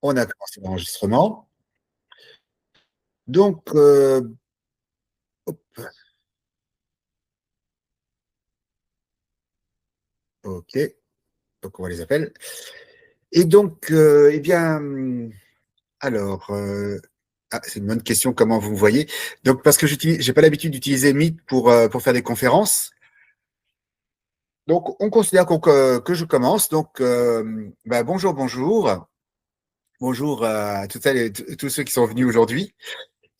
On a commencé l'enregistrement. Donc, hop, ok, donc on voit les appels. Et donc, eh bien, alors, c'est une bonne question, comment vous me voyez? Donc, parce que j'ai pas l'habitude d'utiliser Meet pour faire des conférences. Donc, on considère que je commence. Donc, bonjour, bonjour. Bonjour à toutes celles et tous ceux qui sont venus aujourd'hui.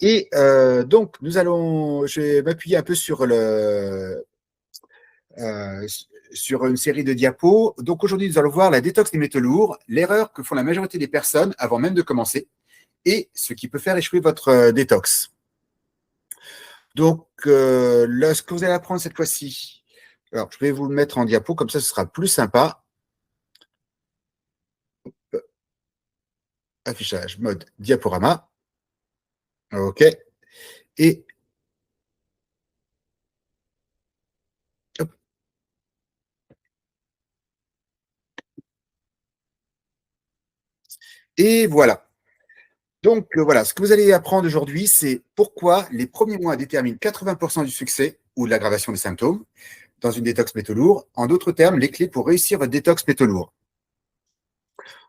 Et donc, je vais m'appuyer un peu euh, sur une série de diapos. Donc aujourd'hui, nous allons voir la détox des métaux lourds, l'erreur que font la majorité des personnes avant même de commencer et ce qui peut faire échouer votre détox. Donc, là, ce que vous allez apprendre cette fois-ci, alors je vais vous le mettre en diapo, comme ça ce sera plus sympa. Affichage, mode diaporama. OK. Et, hop, et voilà. Donc, voilà, ce que vous allez apprendre aujourd'hui, c'est pourquoi les premiers mois déterminent 80% du succès ou de l'aggravation des symptômes dans une détox métaux lourds. En d'autres termes, les clés pour réussir votre détox métaux lourds.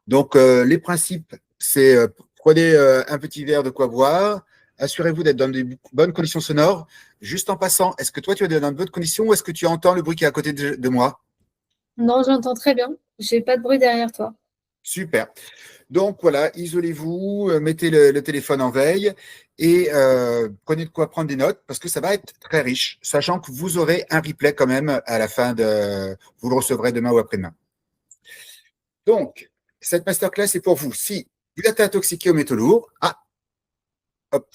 Donc, les principes, c'est prenez un petit verre de quoi boire, assurez-vous d'être dans de bonnes conditions sonores. Juste en passant, est-ce que toi, tu es dans de bonnes conditions ou est-ce que tu entends le bruit qui est à côté de moi? Non, j'entends très bien. J'ai pas de bruit derrière toi. Super. Donc voilà, isolez-vous, mettez le téléphone en veille et prenez de quoi prendre des notes parce que ça va être très riche, sachant que vous aurez un replay quand même à la fin de. Vous le recevrez demain ou après-demain. Donc, cette masterclass est pour vous. Si vous êtes intoxiqué aux métaux lourds, hop,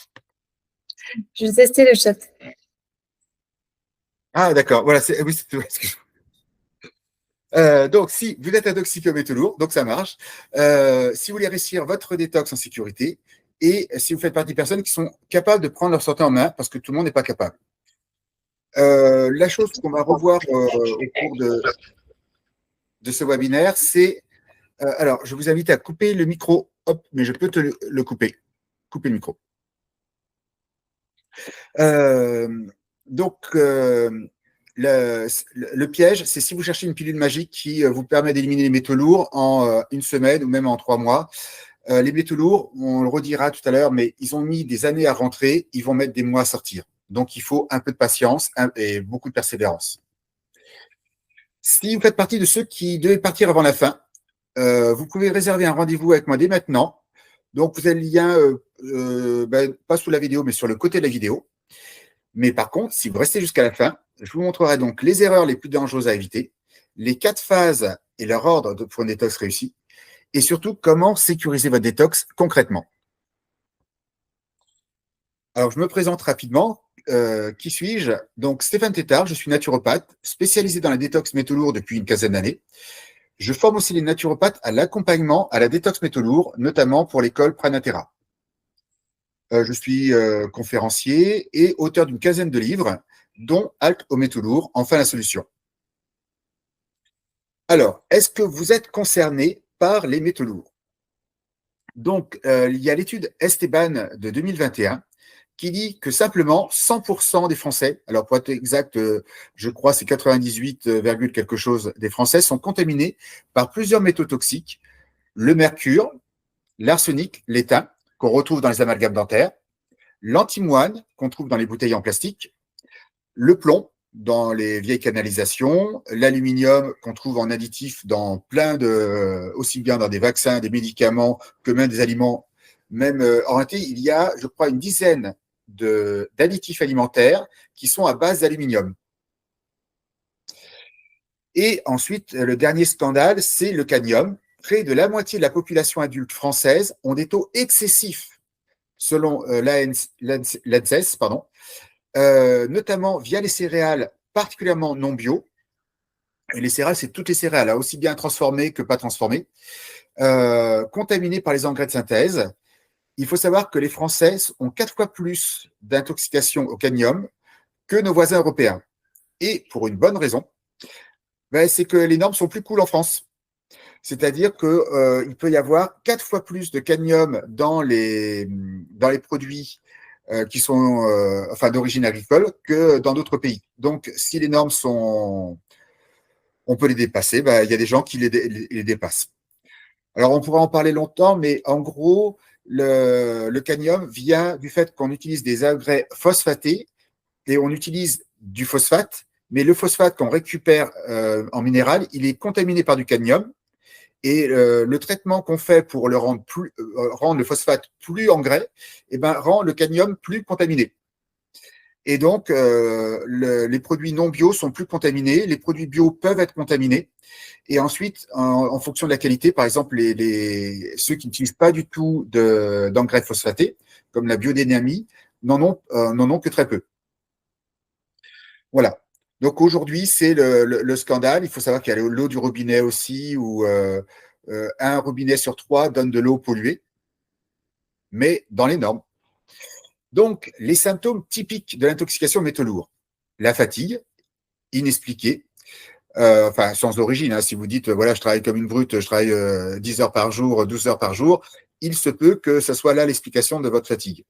Je vais tester le chat. d'accord, voilà, oui, donc, si vous êtes intoxiqué aux métaux lourds, donc ça marche. Si vous voulez réussir votre détox en sécurité, et si vous faites partie des personnes qui sont capables de prendre leur santé en main, parce que tout le monde n'est pas capable. La chose qu'on va revoir au cours de ce webinaire, c'est. Alors, je vous invite à couper le micro. Hop, mais je peux te le couper. Couper le micro. Donc, le piège, c'est si vous cherchez une pilule magique qui vous permet d'éliminer les métaux lourds en une semaine ou même en 3 mois. Les métaux lourds, on le redira tout à l'heure, mais ils ont mis des années à rentrer, ils vont mettre des mois à sortir. Donc, il faut un peu de patience et beaucoup de persévérance. Si vous faites partie de ceux qui devaient partir avant la fin, vous pouvez réserver un rendez-vous avec moi dès maintenant. Donc, vous avez le lien, pas sous la vidéo, mais sur le côté de la vidéo. Mais par contre, si vous restez jusqu'à la fin, je vous montrerai donc les erreurs les plus dangereuses à éviter, les 4 phases et leur ordre pour une détox réussie, et surtout comment sécuriser votre détox concrètement. Alors, je me présente rapidement. Qui suis-je? Donc, Stéphane Tétard, je suis naturopathe, spécialisé dans la détox métaux lourds depuis une quinzaine d'années. Je forme aussi les naturopathes à l'accompagnement à la détox métaux lourds, notamment pour l'école Pranatera. Je suis conférencier et auteur d'une quinzaine de livres, dont Halte aux métaux lourds, enfin la solution. Alors, est-ce que vous êtes concerné par les métaux lourds? Donc, il y a l'étude Esteban de 2021 qui dit que simplement 100% des Français, alors pour être exact, je crois c'est 98, quelque chose des Français sont contaminés par plusieurs métaux toxiques, le mercure, l'arsenic, l'étain, qu'on retrouve dans les amalgames dentaires, l'antimoine, qu'on trouve dans les bouteilles en plastique, le plomb, dans les vieilles canalisations, l'aluminium qu'on trouve en additif dans plein de, aussi bien dans des vaccins, des médicaments que même des aliments. Même en réalité, il y a, je crois, une dizaine d'additifs alimentaires qui sont à base d'aluminium. Et ensuite, le dernier scandale, c'est le cadmium. Près de la moitié de la population adulte française ont des taux excessifs, selon l'ANSES, pardon, notamment via les céréales particulièrement non bio. Et les céréales, c'est toutes les céréales, aussi bien transformées que pas transformées, contaminées par les engrais de synthèse. Il faut savoir que les Français ont 4 fois plus d'intoxication au cadmium que nos voisins européens. Et pour une bonne raison, c'est que les normes sont plus cool en France. C'est-à-dire que il peut y avoir 4 fois plus de cadmium dans les produits qui sont enfin d'origine agricole que dans d'autres pays. Donc, si les normes sont, on peut les dépasser, bah, il y a des gens qui les dépassent. Alors, on pourra en parler longtemps, mais en gros, le cadmium vient du fait qu'on utilise des engrais phosphatés et on utilise du phosphate, mais le phosphate qu'on récupère en minéral, il est contaminé par du cadmium. Et le traitement qu'on fait pour rendre le phosphate plus engrais, eh ben, rend le cadmium plus contaminé. Et donc, les produits non bio sont plus contaminés, les produits bio peuvent être contaminés. Et ensuite, en fonction de la qualité, par exemple, ceux qui n'utilisent pas du tout d'engrais phosphatés, comme la biodynamie, n'en ont que très peu. Voilà. Donc aujourd'hui, c'est le scandale. Il faut savoir qu'il y a l'eau du robinet aussi, où un robinet sur 3 donne de l'eau polluée, mais dans les normes. Donc, les symptômes typiques de l'intoxication aux métaux lourds. La fatigue, inexpliquée, enfin, sans origine. Hein, si vous dites, voilà, je travaille comme une brute, je travaille 10 heures par jour, 12 heures par jour, il se peut que ce soit là l'explication de votre fatigue.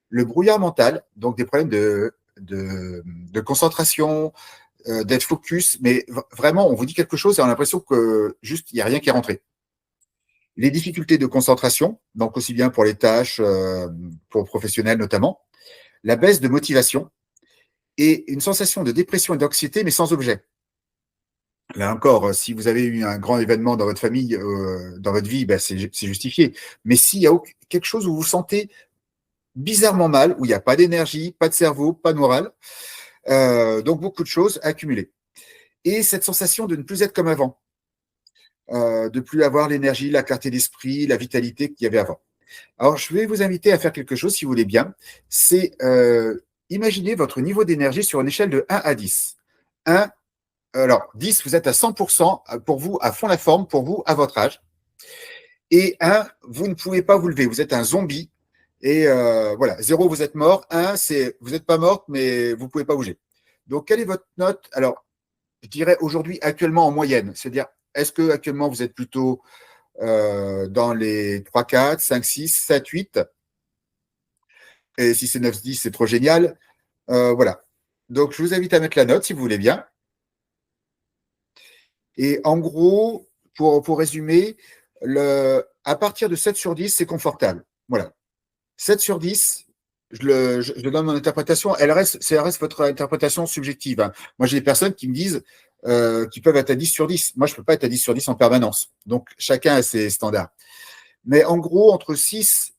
Le brouillard mental, donc des problèmes de concentration, d'être focus, mais vraiment, on vous dit quelque chose et on a l'impression que juste, il n'y a rien qui est rentré. Les difficultés de concentration, donc aussi bien pour les tâches, pour professionnels notamment, la baisse de motivation et une sensation de dépression et d'anxiété, mais sans objet. Là encore, si vous avez eu un grand événement dans votre famille, dans votre vie, ben c'est justifié. Mais s'il y a quelque chose où vous vous sentez bizarrement mal, où il n'y a pas d'énergie, pas de cerveau, pas de morale, donc beaucoup de choses accumulées. Et cette sensation de ne plus être comme avant, de plus avoir l'énergie, la clarté d'esprit, la vitalité qu'il y avait avant. Alors, je vais vous inviter à faire quelque chose, si vous voulez bien. C'est imaginer votre niveau d'énergie sur une échelle de 1 à 10. 1, alors 10, vous êtes à 100% pour vous, à fond la forme, pour vous, à votre âge. Et 1, vous ne pouvez pas vous lever, vous êtes un zombie. Et voilà, 0, vous êtes mort. 1, c'est vous n'êtes pas morte, mais vous ne pouvez pas bouger. Donc, quelle est votre note? Alors, je dirais aujourd'hui, actuellement en moyenne. C'est-à-dire, est-ce que actuellement vous êtes plutôt dans les 3, 4, 5, 6, 7, 8? Et si c'est 9, 10, c'est trop génial. Voilà. Donc, je vous invite à mettre la note si vous voulez bien. Et en gros, pour résumer, à partir de 7 sur 10, c'est confortable. Voilà. 7 sur 10, je donne mon interprétation. Ça reste votre interprétation subjective. Hein. Moi, j'ai des personnes qui me disent qu'ils peuvent être à 10 sur 10. Moi, je ne peux pas être à 10 sur 10 en permanence. Donc, chacun a ses standards. Mais en gros, entre 6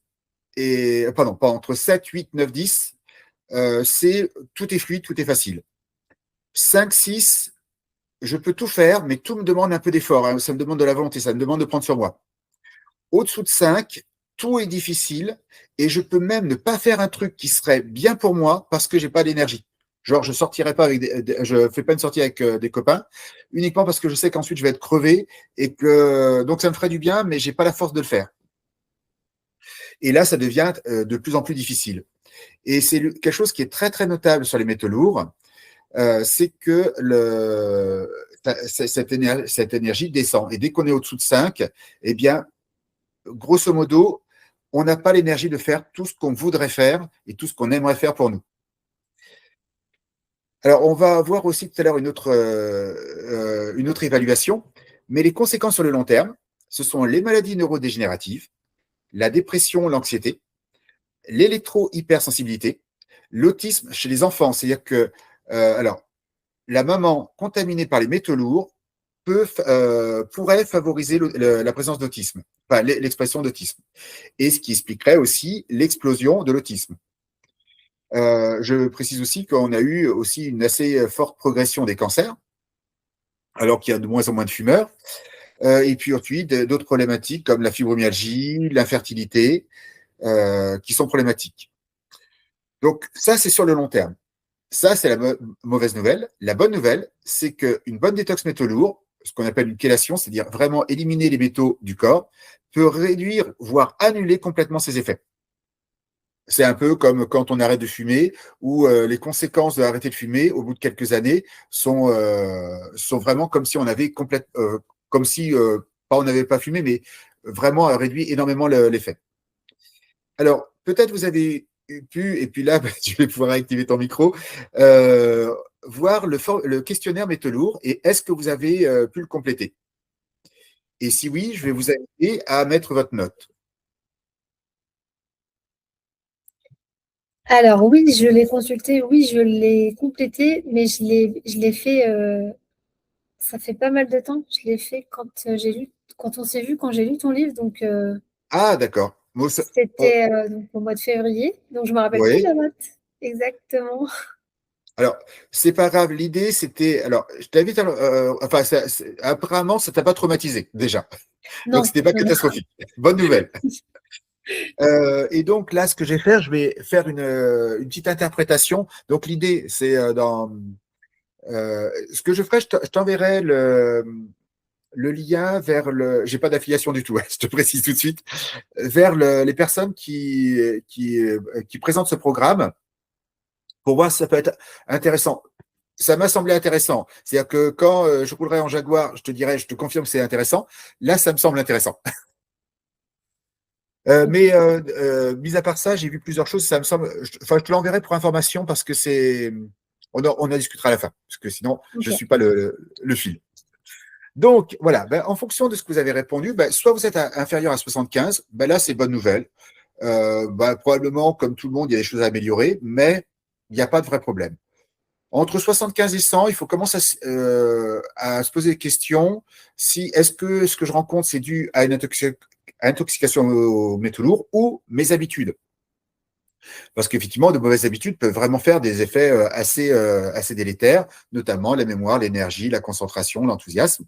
et. Pardon, pas entre 7, 8, 9, 10, tout est fluide, tout est facile. 5, 6, je peux tout faire, mais tout me demande un peu d'effort. Hein. Ça me demande de la volonté, ça me demande de prendre sur moi. Au-dessous de 5, tout est difficile et je peux même ne pas faire un truc qui serait bien pour moi parce que j'ai pas d'énergie. Genre, je sortirai pas je fais pas une sortie avec des copains uniquement parce que je sais qu'ensuite je vais être crevé et que donc ça me ferait du bien, mais j'ai pas la force de le faire. Et là, ça devient de plus en plus difficile. Et c'est quelque chose qui est très très notable sur les métaux lourds, c'est que cette énergie descend. Et dès qu'on est au-dessous de 5, eh bien, grosso modo, on n'a pas l'énergie de faire tout ce qu'on voudrait faire et tout ce qu'on aimerait faire pour nous. Alors, on va voir aussi tout à l'heure une autre évaluation, mais les conséquences sur le long terme, ce sont les maladies neurodégénératives, la dépression, l'anxiété, l'électro-hypersensibilité, l'autisme chez les enfants. C'est-à-dire que, alors, la maman contaminée par les métaux lourds pourrait favoriser la présence d'autisme, enfin l'expression d'autisme, et ce qui expliquerait aussi l'explosion de l'autisme. Je précise aussi qu'on a eu aussi une assez forte progression des cancers, alors qu'il y a de moins en moins de fumeurs, et puis ensuite d'autres problématiques comme la fibromyalgie, l'infertilité, qui sont problématiques. Donc ça, c'est sur le long terme. Ça, c'est la mauvaise nouvelle. La bonne nouvelle, c'est qu'une bonne détox métaux lourds, ce qu'on appelle une chélation, c'est-à-dire vraiment éliminer les métaux du corps, peut réduire, voire annuler complètement ses effets. C'est un peu comme quand on arrête de fumer, où les conséquences de arrêter de fumer, au bout de quelques années, sont vraiment comme si on avait comme si pas on n'avait pas fumé, mais vraiment réduit énormément l'effet. Alors, peut-être vous avez pu, et puis là, tu vais pouvoir activer ton micro, voir le questionnaire métaux lourds et est-ce que vous avez pu le compléter? Et si oui, je vais vous inviter à mettre votre note. Alors oui, je l'ai consulté, oui, je l'ai complété, mais je l'ai fait, ça fait pas mal de temps. Je l'ai fait quand on s'est vu, quand j'ai lu ton livre, donc Ah, d'accord. Bon, c'était donc au mois de février, donc je me rappelle plus de oui. la date exactement. Alors, c'est pas grave. L'idée, c'était. Alors, je t'invite à. Enfin, apparemment, ça t'a pas traumatisé, déjà. Donc, Non, c'était pas non, non. catastrophique. Bonne nouvelle. Et donc, là, ce que je vais faire, je vais faire une petite interprétation. Donc, l'idée, c'est ce que je ferai, je t'enverrai le lien vers le. J'ai pas d'affiliation du tout, hein, je te précise tout de suite. Vers les personnes qui présentent ce programme pour voir si ça peut être intéressant. Ça m'a semblé intéressant. C'est-à-dire que quand je roulerai en Jaguar, je te dirai, je te confirme que c'est intéressant. Là, ça me semble intéressant. Mais mis à part ça, j'ai vu plusieurs choses. Ça me semble. Enfin, je te l'enverrai pour information parce que c'est. On en discutera à la fin, parce que sinon, je ne Ok. suis pas le fil. Donc, voilà. Ben, en fonction de ce que vous avez répondu, ben, soit vous êtes inférieur à 75, ben là, c'est bonne nouvelle. Ben, probablement, comme tout le monde, il y a des choses à améliorer, mais il n'y a pas de vrai problème. Entre 75 et 100, il faut commencer à se poser des questions. Si est-ce que ce que je rencontre, c'est dû à une intoxication aux métaux lourds ou mes habitudes? Parce qu'effectivement, de mauvaises habitudes peuvent vraiment faire des effets assez délétères, notamment la mémoire, l'énergie, la concentration, l'enthousiasme.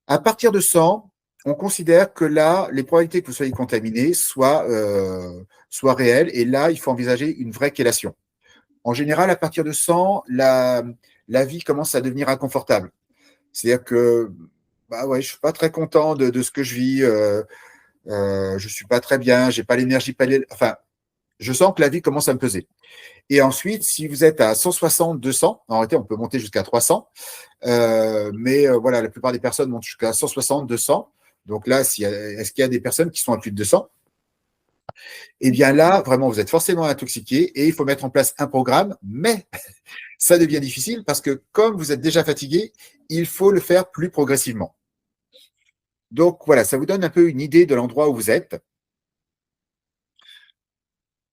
À partir de 100, on considère que là, les probabilités que vous soyez contaminé soient réelles. Et là, il faut envisager une vraie chélation. En général, à partir de 100, la vie commence à devenir inconfortable. C'est-à-dire que bah ouais, je suis pas très content de ce que je vis, je suis pas très bien, j'ai pas l'énergie, enfin, je sens que la vie commence à me peser. Et ensuite, si vous êtes à 160, 200, en réalité, on peut monter jusqu'à 300, mais voilà, la plupart des personnes montent jusqu'à 160, 200. Donc là, est-ce qu'il y a des personnes qui sont à plus de 200? Eh bien là, vraiment, vous êtes forcément intoxiqué et il faut mettre en place un programme, mais ça devient difficile parce que comme vous êtes déjà fatigué, il faut le faire plus progressivement. Donc voilà, ça vous donne un peu une idée de l'endroit où vous êtes.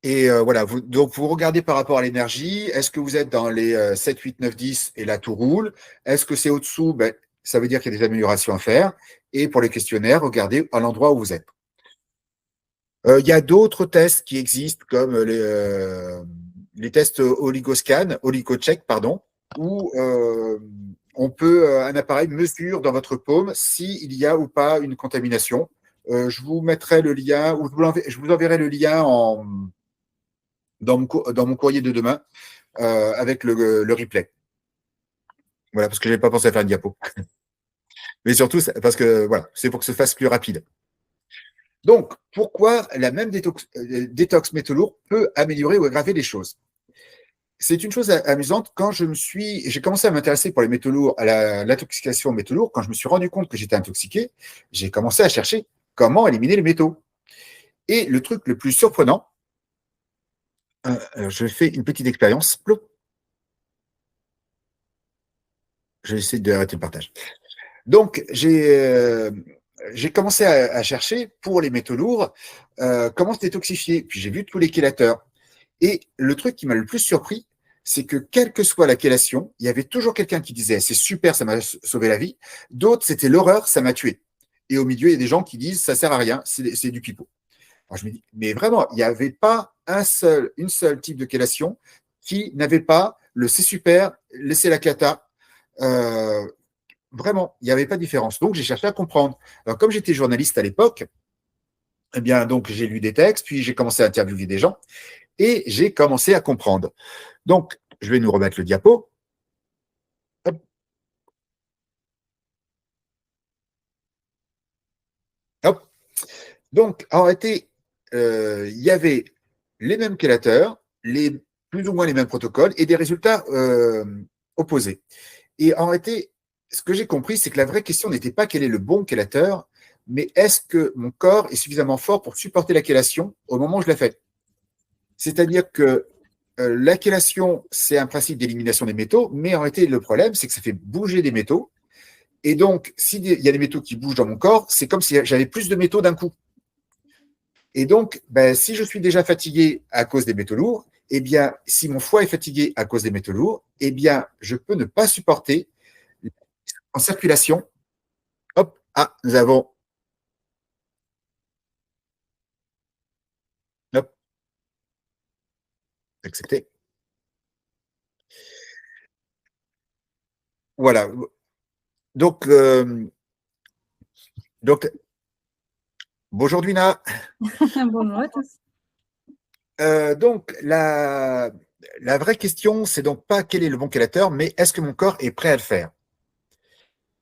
Et voilà, donc vous regardez par rapport à l'énergie, est-ce que vous êtes dans les 7, 8, 9, 10 et là tout roule? Est-ce que c'est au-dessous? Ben, ça veut dire qu'il y a des améliorations à faire. Et pour les questionnaires, regardez à l'endroit où vous êtes. Il y a d'autres tests qui existent comme les tests oligocheck, pardon, où un appareil mesure dans votre paume s'il y a ou pas une contamination. Je vous mettrai le lien, ou je vous enverrai le lien dans mon courrier de demain avec le replay. Voilà, parce que je n'avais pas pensé à faire une diapo. Mais surtout, parce que voilà, c'est pour que ce fasse plus rapide. Donc, pourquoi la même détox métaux lourds peut améliorer ou aggraver les choses? C'est une chose amusante. Quand j'ai commencé à m'intéresser pour les métaux lourds, à l'intoxication aux métaux lourds, quand je me suis rendu compte que j'étais intoxiqué, j'ai commencé à chercher comment éliminer les métaux. Et le truc le plus surprenant, je fais une petite expérience. Je vais essayer d'arrêter le partage. Donc, j'ai commencé à chercher pour les métaux lourds comment se détoxifier. Puis j'ai vu tous les chélateurs. Et le truc qui m'a le plus surpris, c'est que quelle que soit la chélation, il y avait toujours quelqu'un qui disait c'est super, ça m'a sauvé la vie. D'autres, c'était l'horreur, ça m'a tué. Et au milieu, il y a des gens qui disent ça sert à rien, c'est du pipeau. Alors je me dis, mais vraiment, il n'y avait pas une seule type de chélation qui n'avait pas le c'est super, laissez la cata. Euh, Vraiment, il n'y avait pas de différence. Donc, j'ai cherché à comprendre. Alors, comme j'étais journaliste à l'époque, eh bien, donc, j'ai lu des textes, puis j'ai commencé à interviewer des gens et j'ai commencé à comprendre. Donc, je vais nous remettre le diapo. Hop. Hop. Donc, en réalité, il y avait les mêmes chélateurs, plus ou moins les mêmes protocoles et des résultats opposés. Et en réalité, ce que j'ai compris, c'est que la vraie question n'était pas quel est le bon chélateur, mais est-ce que mon corps est suffisamment fort pour supporter la chélation au moment où je la fais? C'est-à-dire que la chélation, c'est un principe d'élimination des métaux, mais en réalité, le problème, c'est que ça fait bouger des métaux. Et donc, s'il y a des métaux qui bougent dans mon corps, c'est comme si j'avais plus de métaux d'un coup. Et donc, ben, si je suis déjà fatigué à cause des métaux lourds, eh bien, si mon foie est fatigué à cause des métaux lourds, eh bien, je peux ne pas supporter en circulation. Hop, ah, nous avons, hop, accepté. Voilà. Donc, donc bonjour Duina. Bonjour à tous. Donc, la vraie question, c'est donc pas quel est le bon chélateur, mais est-ce que mon corps est prêt à le faire?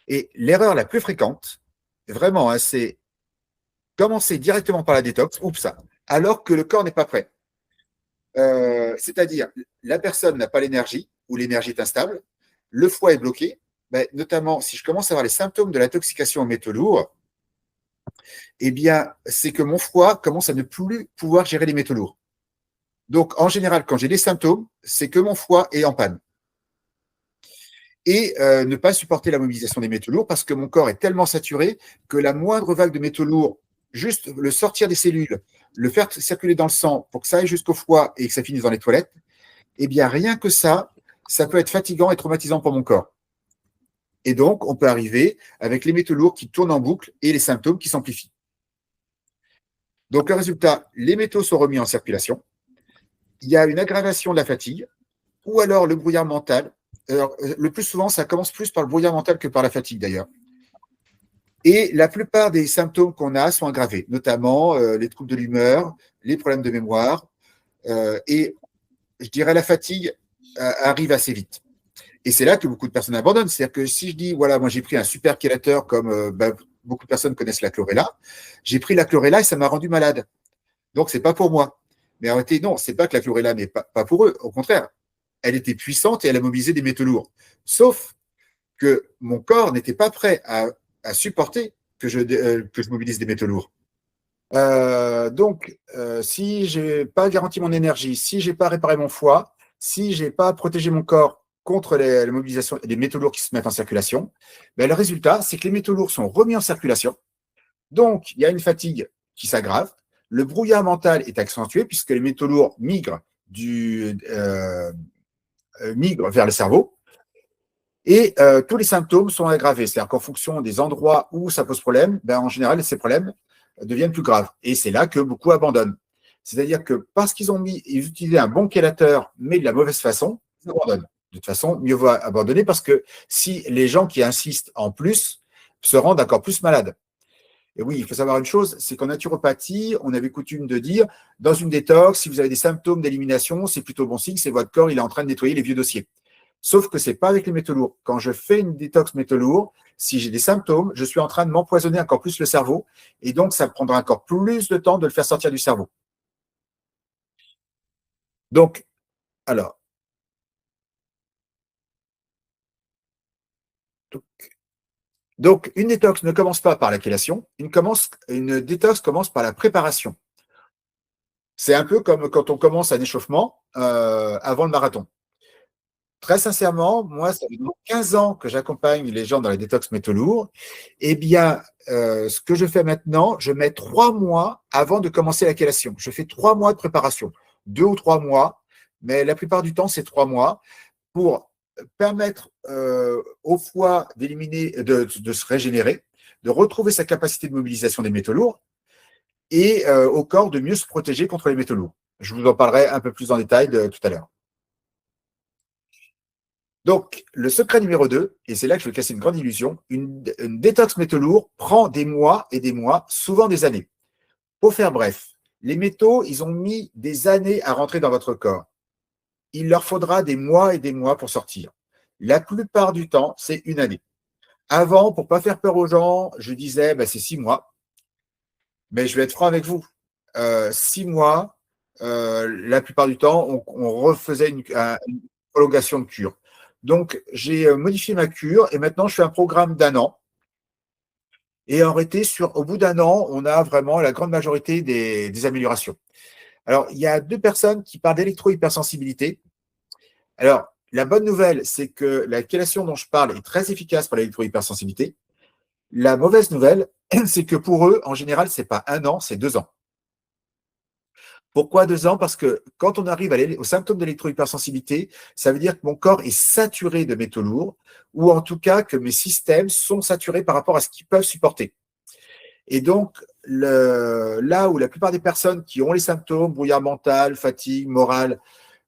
Et l'erreur la plus fréquente, vraiment, hein, c'est commencer directement par la détox, oups, ça, alors que le corps n'est pas prêt. C'est-à-dire, la personne n'a pas l'énergie ou l'énergie est instable, le foie est bloqué, ben, notamment si je commence à avoir les symptômes de l'intoxication aux métaux lourds, eh bien, c'est que mon foie commence à ne plus pouvoir gérer les métaux lourds. Donc, en général, quand j'ai des symptômes, c'est que mon foie est en panne. Et ne pas supporter la mobilisation des métaux lourds parce que mon corps est tellement saturé que la moindre vague de métaux lourds, juste le sortir des cellules, le faire circuler dans le sang pour que ça aille jusqu'au foie et que ça finisse dans les toilettes, eh bien, rien que ça peut être fatigant et traumatisant pour mon corps. Et donc, on peut arriver avec les métaux lourds qui tournent en boucle et les symptômes qui s'amplifient. Donc, le résultat, les métaux sont remis en circulation. Il y a une aggravation de la fatigue ou alors le brouillard mental. Alors, le plus souvent, ça commence plus par le brouillard mental que par la fatigue d'ailleurs. Et la plupart des symptômes qu'on a sont aggravés, notamment les troubles de l'humeur, les problèmes de mémoire. Et je dirais la fatigue arrive assez vite. Et c'est là que beaucoup de personnes abandonnent. C'est-à-dire que si je dis, voilà, moi j'ai pris un super chélateur comme beaucoup de personnes connaissent la chlorella, j'ai pris la chlorella et ça m'a rendu malade. Donc, c'est pas pour moi. Mais en réalité, non, c'est pas que la chlorella n'est pas pour eux. Au contraire, elle était puissante et elle a mobilisé des métaux lourds. Sauf que mon corps n'était pas prêt à supporter que je mobilise des métaux lourds. Donc, si j'ai pas garanti mon énergie, si j'ai pas réparé mon foie, si j'ai pas protégé mon corps contre la mobilisation des métaux lourds qui se mettent en circulation, ben, le résultat, c'est que les métaux lourds sont remis en circulation. Donc, il y a une fatigue qui s'aggrave. Le brouillard mental est accentué puisque les métaux lourds migrent vers le cerveau. Et tous les symptômes sont aggravés. C'est-à-dire qu'en fonction des endroits où ça pose problème, ben, en général, ces problèmes deviennent plus graves. Et c'est là que beaucoup abandonnent. C'est-à-dire que parce qu'ils ils utilisaient un bon chélateur, mais de la mauvaise façon, ils abandonnent. De toute façon, mieux vaut abandonner parce que si les gens qui insistent en plus se rendent encore plus malades. Et oui, il faut savoir une chose, c'est qu'en naturopathie, on avait coutume de dire, dans une détox, si vous avez des symptômes d'élimination, c'est plutôt bon signe, c'est votre corps, il est en train de nettoyer les vieux dossiers. Sauf que c'est pas avec les métaux lourds. Quand je fais une détox métaux lourds, si j'ai des symptômes, je suis en train de m'empoisonner encore plus le cerveau, et donc ça prendra encore plus de temps de le faire sortir du cerveau. Donc, alors, donc une détox ne commence pas par la chélation, une détox commence par la préparation. C'est un peu comme quand on commence un échauffement avant le marathon. Très sincèrement, moi, ça fait 15 ans que j'accompagne les gens dans les détox métaux lourds. Eh bien, ce que je fais maintenant, je mets 3 mois avant de commencer la chélation. Je fais 3 mois de préparation, 2 ou 3 mois, mais la plupart du temps, c'est 3 mois pour permettre au foie d'éliminer, de se régénérer, de retrouver sa capacité de mobilisation des métaux lourds et au corps de mieux se protéger contre les métaux lourds. Je vous en parlerai un peu plus en détail tout à l'heure. Donc, le secret numéro 2, et c'est là que je vais casser une grande illusion, une détox métaux lourds prend des mois et des mois, souvent des années. Pour faire bref, les métaux, ils ont mis des années à rentrer dans votre corps. Il leur faudra des mois et des mois pour sortir. La plupart du temps, c'est une année. Avant, pour ne pas faire peur aux gens, je disais, c'est 6 mois. Mais je vais être franc avec vous. 6 mois, la plupart du temps, on refaisait une prolongation de cure. Donc, j'ai modifié ma cure et maintenant, je fais un programme d'1 an. Et en réalité, au bout d'un an, on a vraiment la grande majorité des améliorations. Alors, il y a deux personnes qui parlent d'électro-hypersensibilité. Alors, la bonne nouvelle, c'est que la chélation dont je parle est très efficace pour l'électro-hypersensibilité. La mauvaise nouvelle, c'est que pour eux, en général, c'est pas un an, c'est 2 ans. Pourquoi 2 ans? Parce que quand on arrive aux symptômes d'électro-hypersensibilité, ça veut dire que mon corps est saturé de métaux lourds, ou en tout cas que mes systèmes sont saturés par rapport à ce qu'ils peuvent supporter. Et donc, là où la plupart des personnes qui ont les symptômes, brouillard mental, fatigue, morale,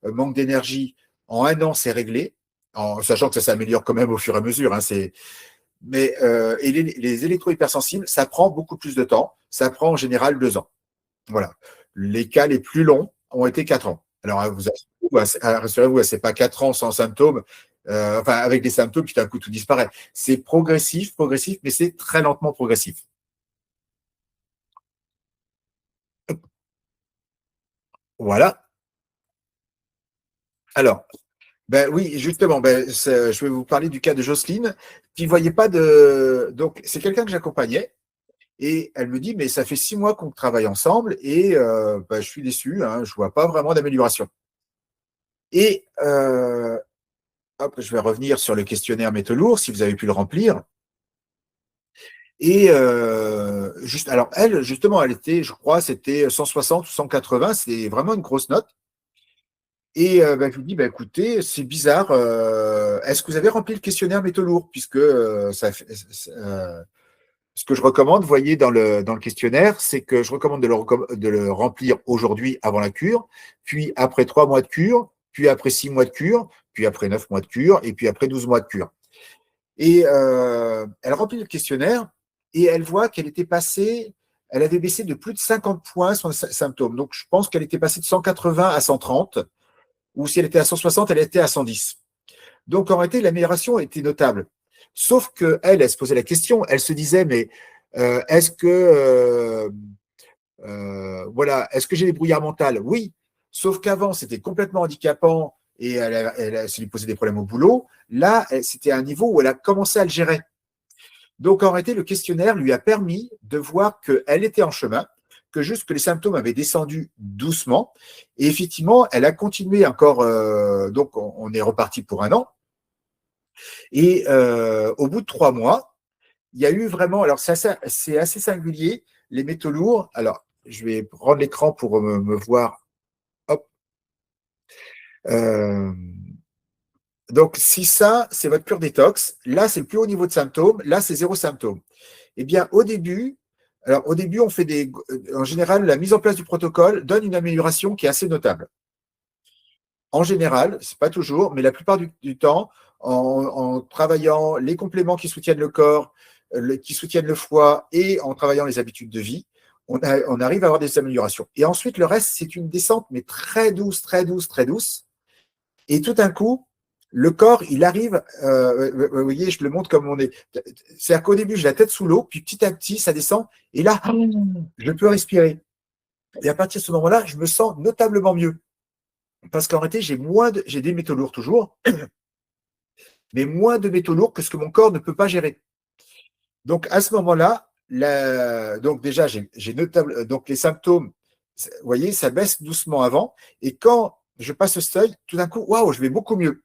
manque d'énergie, en un an, c'est réglé, en sachant que ça s'améliore quand même au fur et à mesure. Hein, et les électro-hypersensibles, ça prend beaucoup plus de temps. Ça prend en général 2 ans. Voilà. Les cas les plus longs ont été 4 ans. Alors, rassurez-vous, c'est pas 4 ans sans symptômes, enfin, avec des symptômes, puis d'un coup, tout disparaît. C'est progressif, progressif, mais c'est très lentement progressif. Voilà. Alors, ben oui, justement, je vais vous parler du cas de Jocelyne, qui ne voyait pas de. Donc, c'est quelqu'un que j'accompagnais, et elle me dit, mais ça fait 6 mois qu'on travaille ensemble, et ben, je suis déçu, hein, je ne vois pas vraiment d'amélioration. Et hop, je vais revenir sur le questionnaire métaux lourds, si vous avez pu le remplir. Et alors elle, justement, elle était, je crois, c'était 160 ou 180, c'était vraiment une grosse note. Et je lui dis, écoutez, c'est bizarre, est-ce que vous avez rempli le questionnaire métaux lourds? Puisque ce que je recommande, vous voyez, dans le questionnaire, c'est que je recommande de le remplir aujourd'hui avant la cure, puis après 3 mois de cure, puis après 6 mois de cure, puis après 9 mois de cure, et puis après 12 mois de cure. Et elle remplit le questionnaire et elle voit qu'elle était passée, elle avait baissé de plus de 50 points son symptôme. Donc, je pense qu'elle était passée de 180 à 130, ou si elle était à 160, elle était à 110. Donc, en réalité, l'amélioration était notable. Sauf qu'elle se posait la question, elle se disait, mais est-ce que voilà, est-ce que j'ai des brouillards mentales? Oui, sauf qu'avant, c'était complètement handicapant et ça lui posait des problèmes au boulot. Là, c'était à un niveau où elle a commencé à le gérer. Donc, en réalité, le questionnaire lui a permis de voir qu'elle était en chemin, que juste que les symptômes avaient descendu doucement. Et effectivement, elle a continué encore. Donc, on est reparti pour un an. Et au bout de 3 mois, il y a eu vraiment. Alors, c'est assez singulier. Les métaux lourds. Alors, je vais prendre l'écran pour me voir. Hop. Euh, donc, si ça, c'est votre cure détox, là, c'est le plus haut niveau de symptômes. Là, c'est zéro symptôme. Eh bien, au début, on fait en général, la mise en place du protocole donne une amélioration qui est assez notable. En général, c'est pas toujours, mais la plupart du temps, en travaillant les compléments qui soutiennent le corps, qui soutiennent le foie et en travaillant les habitudes de vie, on arrive à avoir des améliorations. Et ensuite, le reste, c'est une descente, mais très douce, très douce, très douce. Et tout d'un coup, le corps, il arrive, vous voyez, je le montre comme on est. C'est-à-dire qu'au début, j'ai la tête sous l'eau, puis petit à petit, ça descend, et là, je peux respirer. Et à partir de ce moment-là, je me sens notablement mieux. Parce qu'en réalité, j'ai des métaux lourds toujours, mais moins de métaux lourds que ce que mon corps ne peut pas gérer. Donc à ce moment-là, donc déjà, j'ai notable, donc les symptômes, vous voyez, ça baisse doucement avant, et quand je passe ce seuil, tout d'un coup, waouh, je vais beaucoup mieux.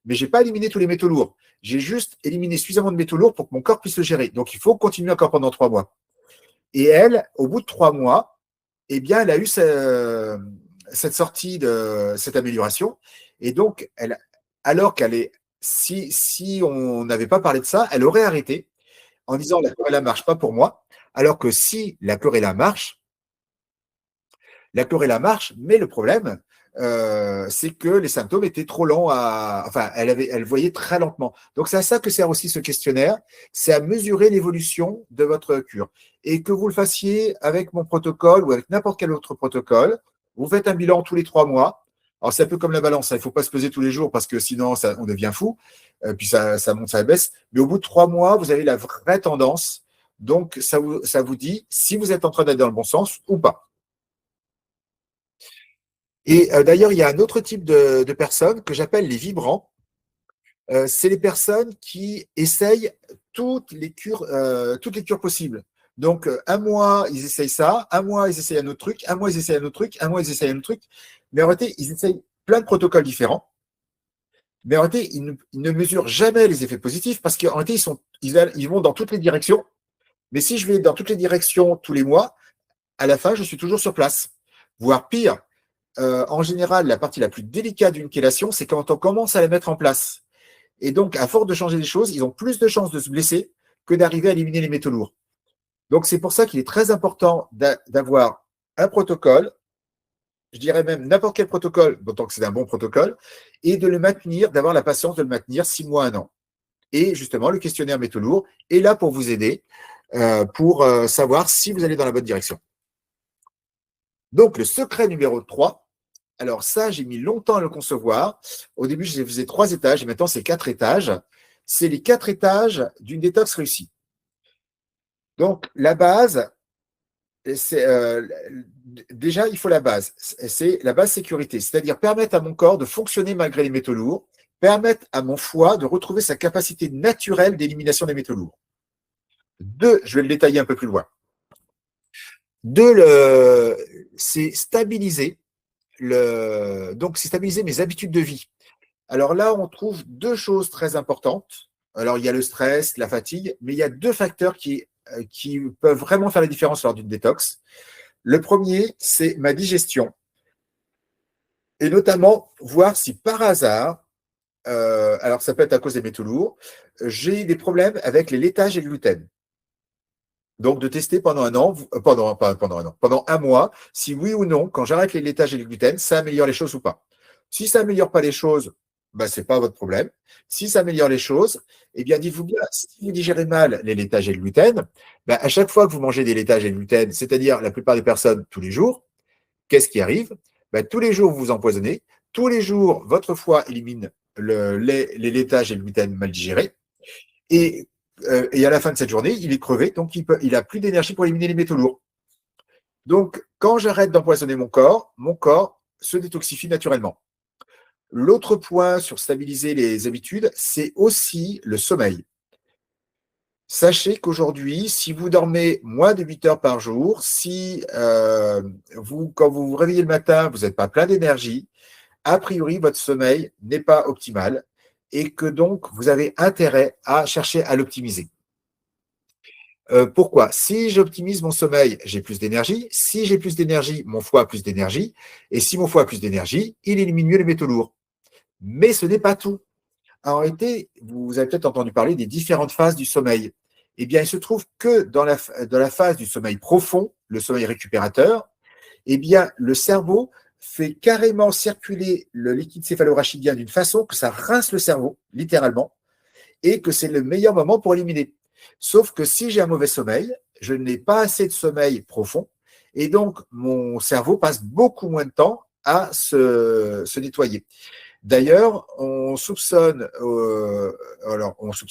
Mais je n'ai pas éliminé tous les métaux lourds. J'ai juste éliminé suffisamment de métaux lourds pour que mon corps puisse le gérer. Donc, il faut continuer encore pendant 3 mois. Et elle, au bout de 3 mois, eh bien, elle a eu cette sortie de cette amélioration. Et donc, alors qu'elle est, si on n'avait pas parlé de ça, elle aurait arrêté en disant la chlorella ne marche pas pour moi. Alors que si la chlorella marche, mais le problème, c'est que les symptômes étaient trop lents enfin, elle voyait très lentement. Donc, c'est à ça que sert aussi ce questionnaire, c'est à mesurer l'évolution de votre cure. Et que vous le fassiez avec mon protocole ou avec n'importe quel autre protocole, vous faites un bilan tous les 3 mois. Alors, c'est un peu comme la balance, hein. Il ne faut pas se peser tous les jours parce que sinon, on devient fou. Puis ça monte, ça baisse. Mais au bout de 3 mois, vous avez la vraie tendance. Donc, ça vous dit si vous êtes en train d'aller dans le bon sens ou pas. Et d'ailleurs, il y a un autre type de personnes que j'appelle les vibrants. C'est les personnes qui essayent toutes les cures possibles. Donc, un mois, ils essayent ça, un mois, ils essayent un autre truc, un mois, ils essayent un autre truc, un mois, ils essayent un autre truc. Mais en réalité, ils essayent plein de protocoles différents. Mais en réalité, ils ne mesurent jamais les effets positifs parce qu'en réalité, ils vont dans toutes les directions. Mais si je vais dans toutes les directions tous les mois, à la fin, je suis toujours sur place. Voire pire, en général, la partie la plus délicate d'une chélation, c'est quand on commence à la mettre en place. Et donc, à force de changer les choses, ils ont plus de chances de se blesser que d'arriver à éliminer les métaux lourds. Donc, c'est pour ça qu'il est très important d'avoir un protocole, je dirais même n'importe quel protocole, tant que c'est un bon protocole, et de le maintenir, d'avoir la patience de le maintenir 6 mois, 1 an. Et justement, le questionnaire métaux lourds est là pour vous aider, pour savoir si vous allez dans la bonne direction. Donc, le secret numéro 3, alors ça, j'ai mis longtemps à le concevoir. Au début, je faisais 3 étages et maintenant, c'est 4 étages. C'est les 4 étages d'une détox réussie. Donc, la base, déjà, il faut la base. C'est la base sécurité, c'est-à-dire permettre à mon corps de fonctionner malgré les métaux lourds, permettre à mon foie de retrouver sa capacité naturelle d'élimination des métaux lourds. 2, je vais le détailler un peu plus loin. 2, c'est stabiliser donc c'est stabiliser mes habitudes de vie. Alors là, on trouve 2 choses très importantes. Alors, il y a le stress, la fatigue, mais il y a 2 facteurs qui peuvent vraiment faire la différence lors d'une détox. Le premier, c'est ma digestion. Et notamment, voir si par hasard, alors ça peut être à cause des métaux lourds, j'ai des problèmes avec les laitages et le gluten. Donc, de tester pendant un an, pendant un mois, si oui ou non, quand j'arrête les laitages et le gluten, ça améliore les choses ou pas. Si ça n'améliore pas les choses, ben, ce n'est pas votre problème. Si ça améliore les choses, eh bien, dites-vous bien, si vous digérez mal les laitages et le gluten, ben, à chaque fois que vous mangez des laitages et le gluten, c'est-à-dire la plupart des personnes tous les jours, qu'est-ce qui arrive? Ben, tous les jours, vous vous empoisonnez. Tous les jours, votre foie élimine les laitages et le gluten mal digérés. Et à la fin de cette journée, il est crevé, donc il n'a plus d'énergie pour éliminer les métaux lourds. Donc, quand j'arrête d'empoisonner mon corps se détoxifie naturellement. L'autre point sur stabiliser les habitudes, c'est aussi le sommeil. Sachez qu'aujourd'hui, si vous dormez moins de 8 heures par jour, si quand vous vous réveillez le matin, vous n'êtes pas plein d'énergie, a priori, votre sommeil n'est pas optimal et que donc, vous avez intérêt à chercher à l'optimiser. Pourquoi? Si j'optimise mon sommeil, j'ai plus d'énergie. Si j'ai plus d'énergie, mon foie a plus d'énergie. Et si mon foie a plus d'énergie, il élimine mieux les métaux lourds. Mais ce n'est pas tout. En réalité, vous avez peut-être entendu parler des différentes phases du sommeil. Eh bien, il se trouve que dans la phase du sommeil profond, le sommeil récupérateur, eh bien, le cerveau fait carrément circuler le liquide céphalorachidien d'une façon que ça rince le cerveau, littéralement, et que c'est le meilleur moment pour éliminer. Sauf que si j'ai un mauvais sommeil, je n'ai pas assez de sommeil profond, et donc mon cerveau passe beaucoup moins de temps à se nettoyer. D'ailleurs, on soupçonne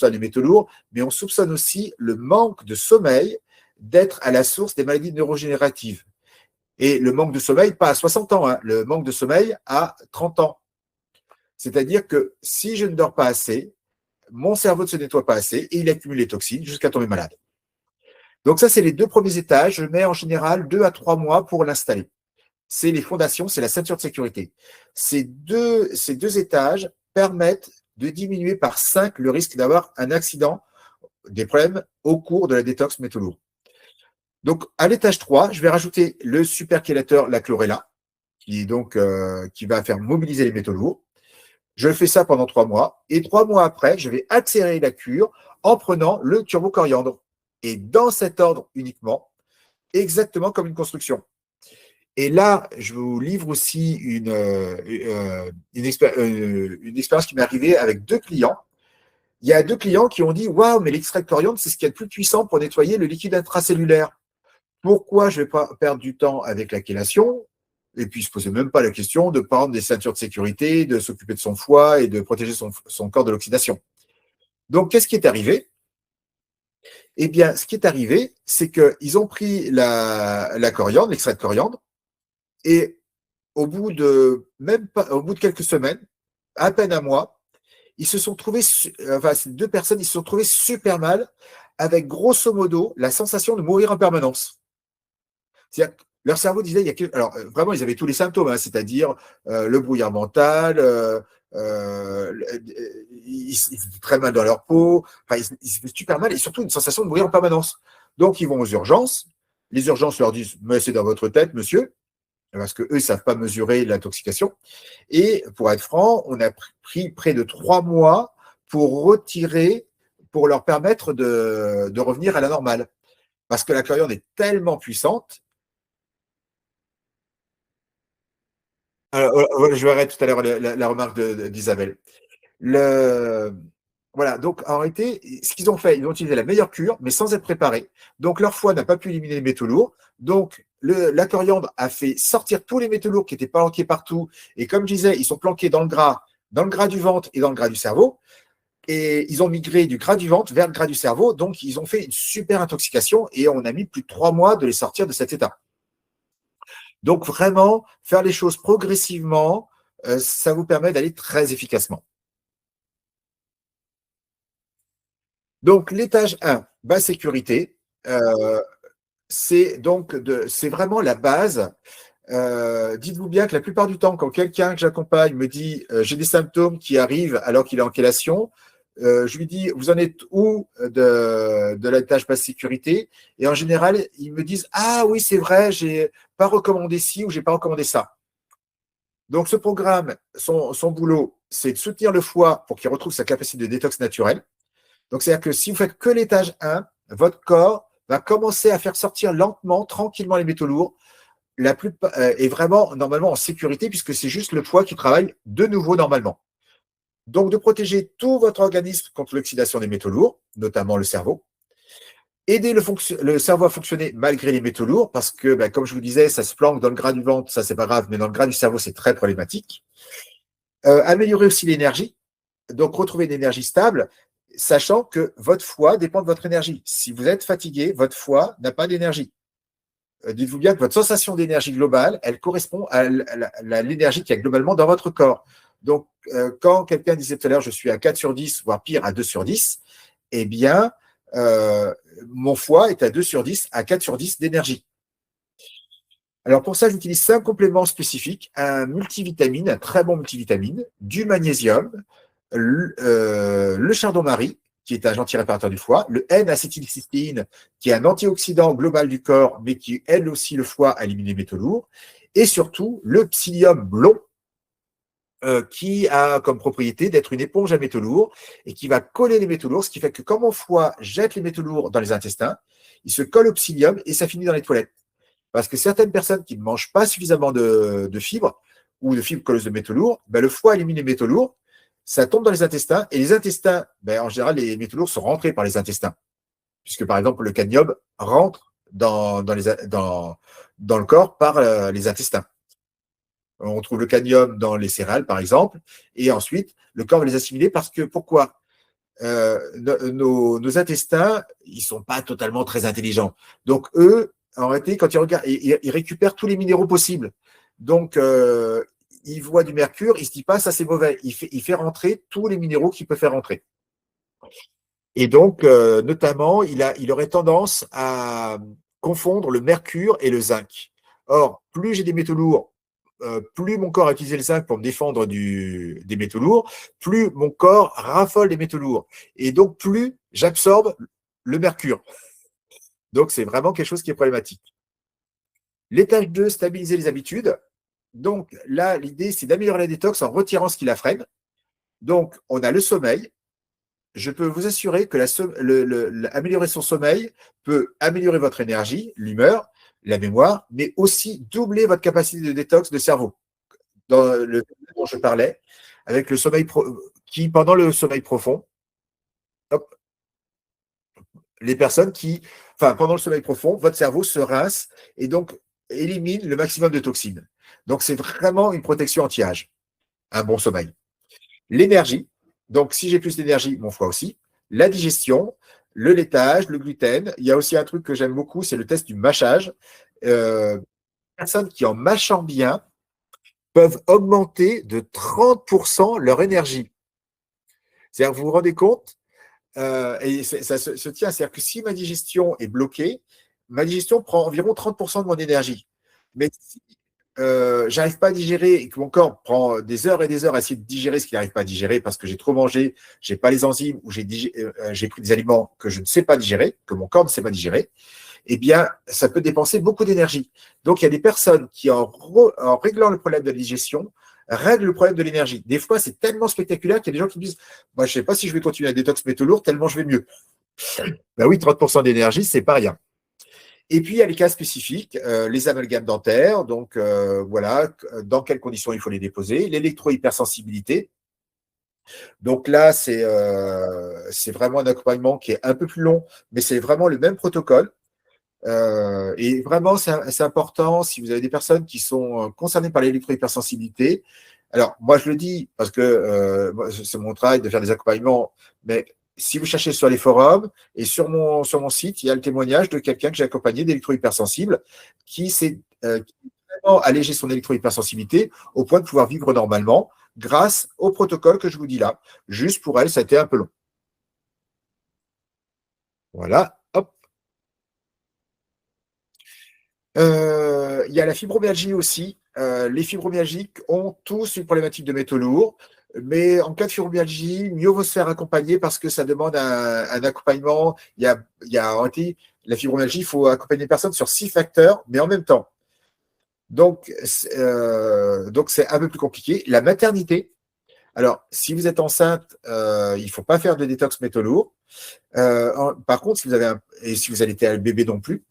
les métaux lourds, mais on soupçonne aussi le manque de sommeil d'être à la source des maladies neurogénératives. Et le manque de sommeil, pas à 60 ans, hein, le manque de sommeil à 30 ans. C'est-à-dire que si je ne dors pas assez, mon cerveau ne se nettoie pas assez et il accumule les toxines jusqu'à tomber malade. Donc ça, c'est les 2 premiers étages. Je mets en général 2 à 3 mois pour l'installer. C'est les fondations, c'est la ceinture de sécurité. Ces deux étages permettent de diminuer par 5 le risque d'avoir un accident, des problèmes au cours de la détox métaux lourds. Donc, à l'étage 3, je vais rajouter le superchélateur, la chlorella, qui va faire mobiliser les métaux lourds. Je fais ça pendant 3 mois. Et 3 mois après, je vais accélérer la cure en prenant le turbo-coriandre. Et dans cet ordre uniquement, exactement comme une construction. Et là, je vous livre aussi une expérience qui m'est arrivée avec 2 clients. Il y a 2 clients qui ont dit « Waouh, mais l'extrait de coriandre, c'est ce qu'il y a de plus puissant pour nettoyer le liquide intracellulaire. Pourquoi je ne vais pas perdre du temps avec la chélation ?» Et puis, il ne se posait même pas la question de prendre des ceintures de sécurité, de s'occuper de son foie et de protéger son corps de l'oxydation. Donc, qu'est-ce qui est arrivé? Eh bien, ce qui est arrivé, c'est qu'ils ont pris la coriandre, l'extrait de coriandre, et au bout de quelques semaines, à peine un mois, ils se sont trouvés, enfin, ces deux personnes, ils se sont trouvés super mal, avec grosso modo la sensation de mourir en permanence. C'est-à-dire que leur cerveau disait, il y a quelque... Alors vraiment, ils avaient tous les symptômes, hein, c'est-à-dire le brouillard mental, ils étaient très mal dans leur peau, enfin, ils se faisaient super mal et surtout une sensation de mourir en permanence. Donc, ils vont aux urgences. Les urgences leur disent, mais c'est dans votre tête, monsieur, parce qu'eux, ils ne savent pas mesurer l'intoxication. Et pour être franc, on a pris près de 3 mois pour retirer, pour leur permettre de revenir à la normale. Parce que la coriandre est tellement puissante. Je verrai tout à l'heure la remarque d'Isabelle. Le... Voilà, donc en réalité, ce qu'ils ont fait, ils ont utilisé la meilleure cure, mais sans être préparés. Donc leur foie n'a pas pu éliminer les métaux lourds. Donc la coriandre a fait sortir tous les métaux lourds qui étaient planqués partout. Et comme je disais, ils sont planqués dans le gras du ventre et dans le gras du cerveau. Et ils ont migré du gras du ventre vers le gras du cerveau. Donc ils ont fait une super intoxication et on a mis plus de 3 mois de les sortir de cet état. Donc vraiment, faire les choses progressivement, ça vous permet d'aller très efficacement. Donc l'étage 1, basse sécurité, c'est vraiment la base. Dites-vous bien que la plupart du temps, quand quelqu'un que j'accompagne me dit j'ai des symptômes qui arrivent alors qu'il est en chélation, je lui dis vous en êtes où de l'étage basse sécurité? Et en général, ils me disent ah oui, c'est vrai, j'ai pas recommandé ci ou j'ai pas recommandé ça. Donc ce programme, son boulot, c'est de soutenir le foie pour qu'il retrouve sa capacité de détox naturelle. Donc c'est-à-dire que si vous faites que l'étage 1, votre corps va commencer à faire sortir lentement, tranquillement les métaux lourds, est vraiment normalement en sécurité puisque c'est juste le foie qui travaille de nouveau normalement. Donc de protéger tout votre organisme contre l'oxydation des métaux lourds, notamment le cerveau. Aider le cerveau à fonctionner malgré les métaux lourds parce que, ben, comme je vous disais, ça se planque dans le gras du ventre, ça c'est pas grave, mais dans le gras du cerveau, c'est très problématique. Améliorer aussi l'énergie, donc retrouver une énergie stable, sachant que votre foie dépend de votre énergie. Si vous êtes fatigué, votre foie n'a pas d'énergie. Dites-vous bien que votre sensation d'énergie globale, elle correspond à l'énergie qu'il y a globalement dans votre corps. Donc, quand quelqu'un disait tout à l'heure, je suis à 4 sur 10, voire pire, à 2 sur 10, eh bien, euh, mon foie est à 2 sur 10, à 4 sur 10 d'énergie. Alors, pour ça, j'utilise 5 compléments spécifiques, un multivitamine, un très bon multivitamine, du magnésium, le chardon-marie, qui est un gentil réparateur du foie, le N-acétylcystéine, qui est un antioxydant global du corps, mais qui aide aussi le foie à éliminer les métaux lourds, et surtout le psyllium blond, qui a comme propriété d'être une éponge à métaux lourds et qui va coller les métaux lourds, ce qui fait que quand mon foie jette les métaux lourds dans les intestins, il se colle au psyllium et ça finit dans les toilettes. Parce que certaines personnes qui ne mangent pas suffisamment de fibres ou de fibres colleuses de métaux lourds, ben, le foie élimine les métaux lourds, ça tombe dans les intestins et les intestins, ben, en général, les métaux lourds sont rentrés par les intestins. Puisque par exemple, le cadmium rentre dans le corps par les intestins. On trouve le cadmium dans les céréales, par exemple, et ensuite, le corps va les assimiler parce que pourquoi nos intestins, ils ne sont pas totalement très intelligents. Donc, eux, en réalité, quand ils regardent, ils récupèrent tous les minéraux possibles. Donc, ils voient du mercure, ils ne se disent pas ça c'est mauvais. Il fait rentrer tous les minéraux qu'il peut faire rentrer. Et donc, notamment, il aurait tendance à confondre le mercure et le zinc. Or, plus j'ai des métaux lourds, plus mon corps a utilisé le zinc pour me défendre des métaux lourds, plus mon corps raffole des métaux lourds. Et donc, plus j'absorbe le mercure. Donc, c'est vraiment quelque chose qui est problématique. L'étape 2, stabiliser les habitudes. Donc, là, l'idée, c'est d'améliorer la détox en retirant ce qui la freine. Donc, on a le sommeil. Je peux vous assurer que améliorer son sommeil peut améliorer votre énergie, l'humeur, la mémoire, mais aussi doubler votre capacité de détox de cerveau. Dans le dont je parlais, avec le sommeil qui, pendant le sommeil profond, hop, les personnes qui, enfin, pendant le sommeil profond, votre cerveau se rince et donc élimine le maximum de toxines. Donc, c'est vraiment une protection anti-âge, un bon sommeil. L'énergie, donc si j'ai plus d'énergie, mon foie aussi. La digestion, le laitage, le gluten. Il y a aussi un truc que j'aime beaucoup, c'est le test du mâchage. Personnes qui, en mâchant bien, peuvent augmenter de 30% leur énergie. C'est-à-dire, vous vous rendez compte, et ça se tient, c'est-à-dire que si ma digestion est bloquée, ma digestion prend environ 30% de mon énergie. Mais si j'arrive pas à digérer et que mon corps prend des heures et des heures à essayer de digérer ce qu'il n'arrive pas à digérer parce que j'ai trop mangé, j'ai pas les enzymes ou j'ai pris des aliments que je ne sais pas digérer, que mon corps ne sait pas digérer, eh bien, ça peut dépenser beaucoup d'énergie. Donc, il y a des personnes qui, en réglant le problème de la digestion, règlent le problème de l'énergie. Des fois, c'est tellement spectaculaire qu'il y a des gens qui me disent, moi, je ne sais pas si je vais continuer à détox métaux lourds, tellement je vais mieux. Ben oui, 30% d'énergie, c'est pas rien. Et puis, il y a les cas spécifiques, les amalgames dentaires, donc voilà, dans quelles conditions il faut les déposer, l'électro-hypersensibilité. Donc là, c'est vraiment un accompagnement qui est un peu plus long, mais c'est vraiment le même protocole. Et vraiment, c'est important si vous avez des personnes qui sont concernées par l'électro-hypersensibilité. Alors, moi, je le dis parce que c'est mon travail de faire des accompagnements, mais si vous cherchez sur les forums et sur mon site, il y a le témoignage de quelqu'un que j'ai accompagné d'électro-hypersensible qui s'est vraiment allégé son électro-hypersensibilité au point de pouvoir vivre normalement grâce au protocole que je vous dis là. Juste pour elle, ça a été un peu long. Voilà. Hop. Il y a la fibromyalgie aussi. Les fibromyalgiques ont tous une problématique de métaux lourds, mais en cas de fibromyalgie, mieux vaut se faire accompagner parce que ça demande un accompagnement. En réalité, la fibromyalgie, il faut accompagner les personnes sur 6 facteurs, mais en même temps. Donc c'est un peu plus compliqué. La maternité. Alors, si vous êtes enceinte, il ne faut pas faire de détox métaux lourds. Par contre, et si vous allaitez un bébé non plus.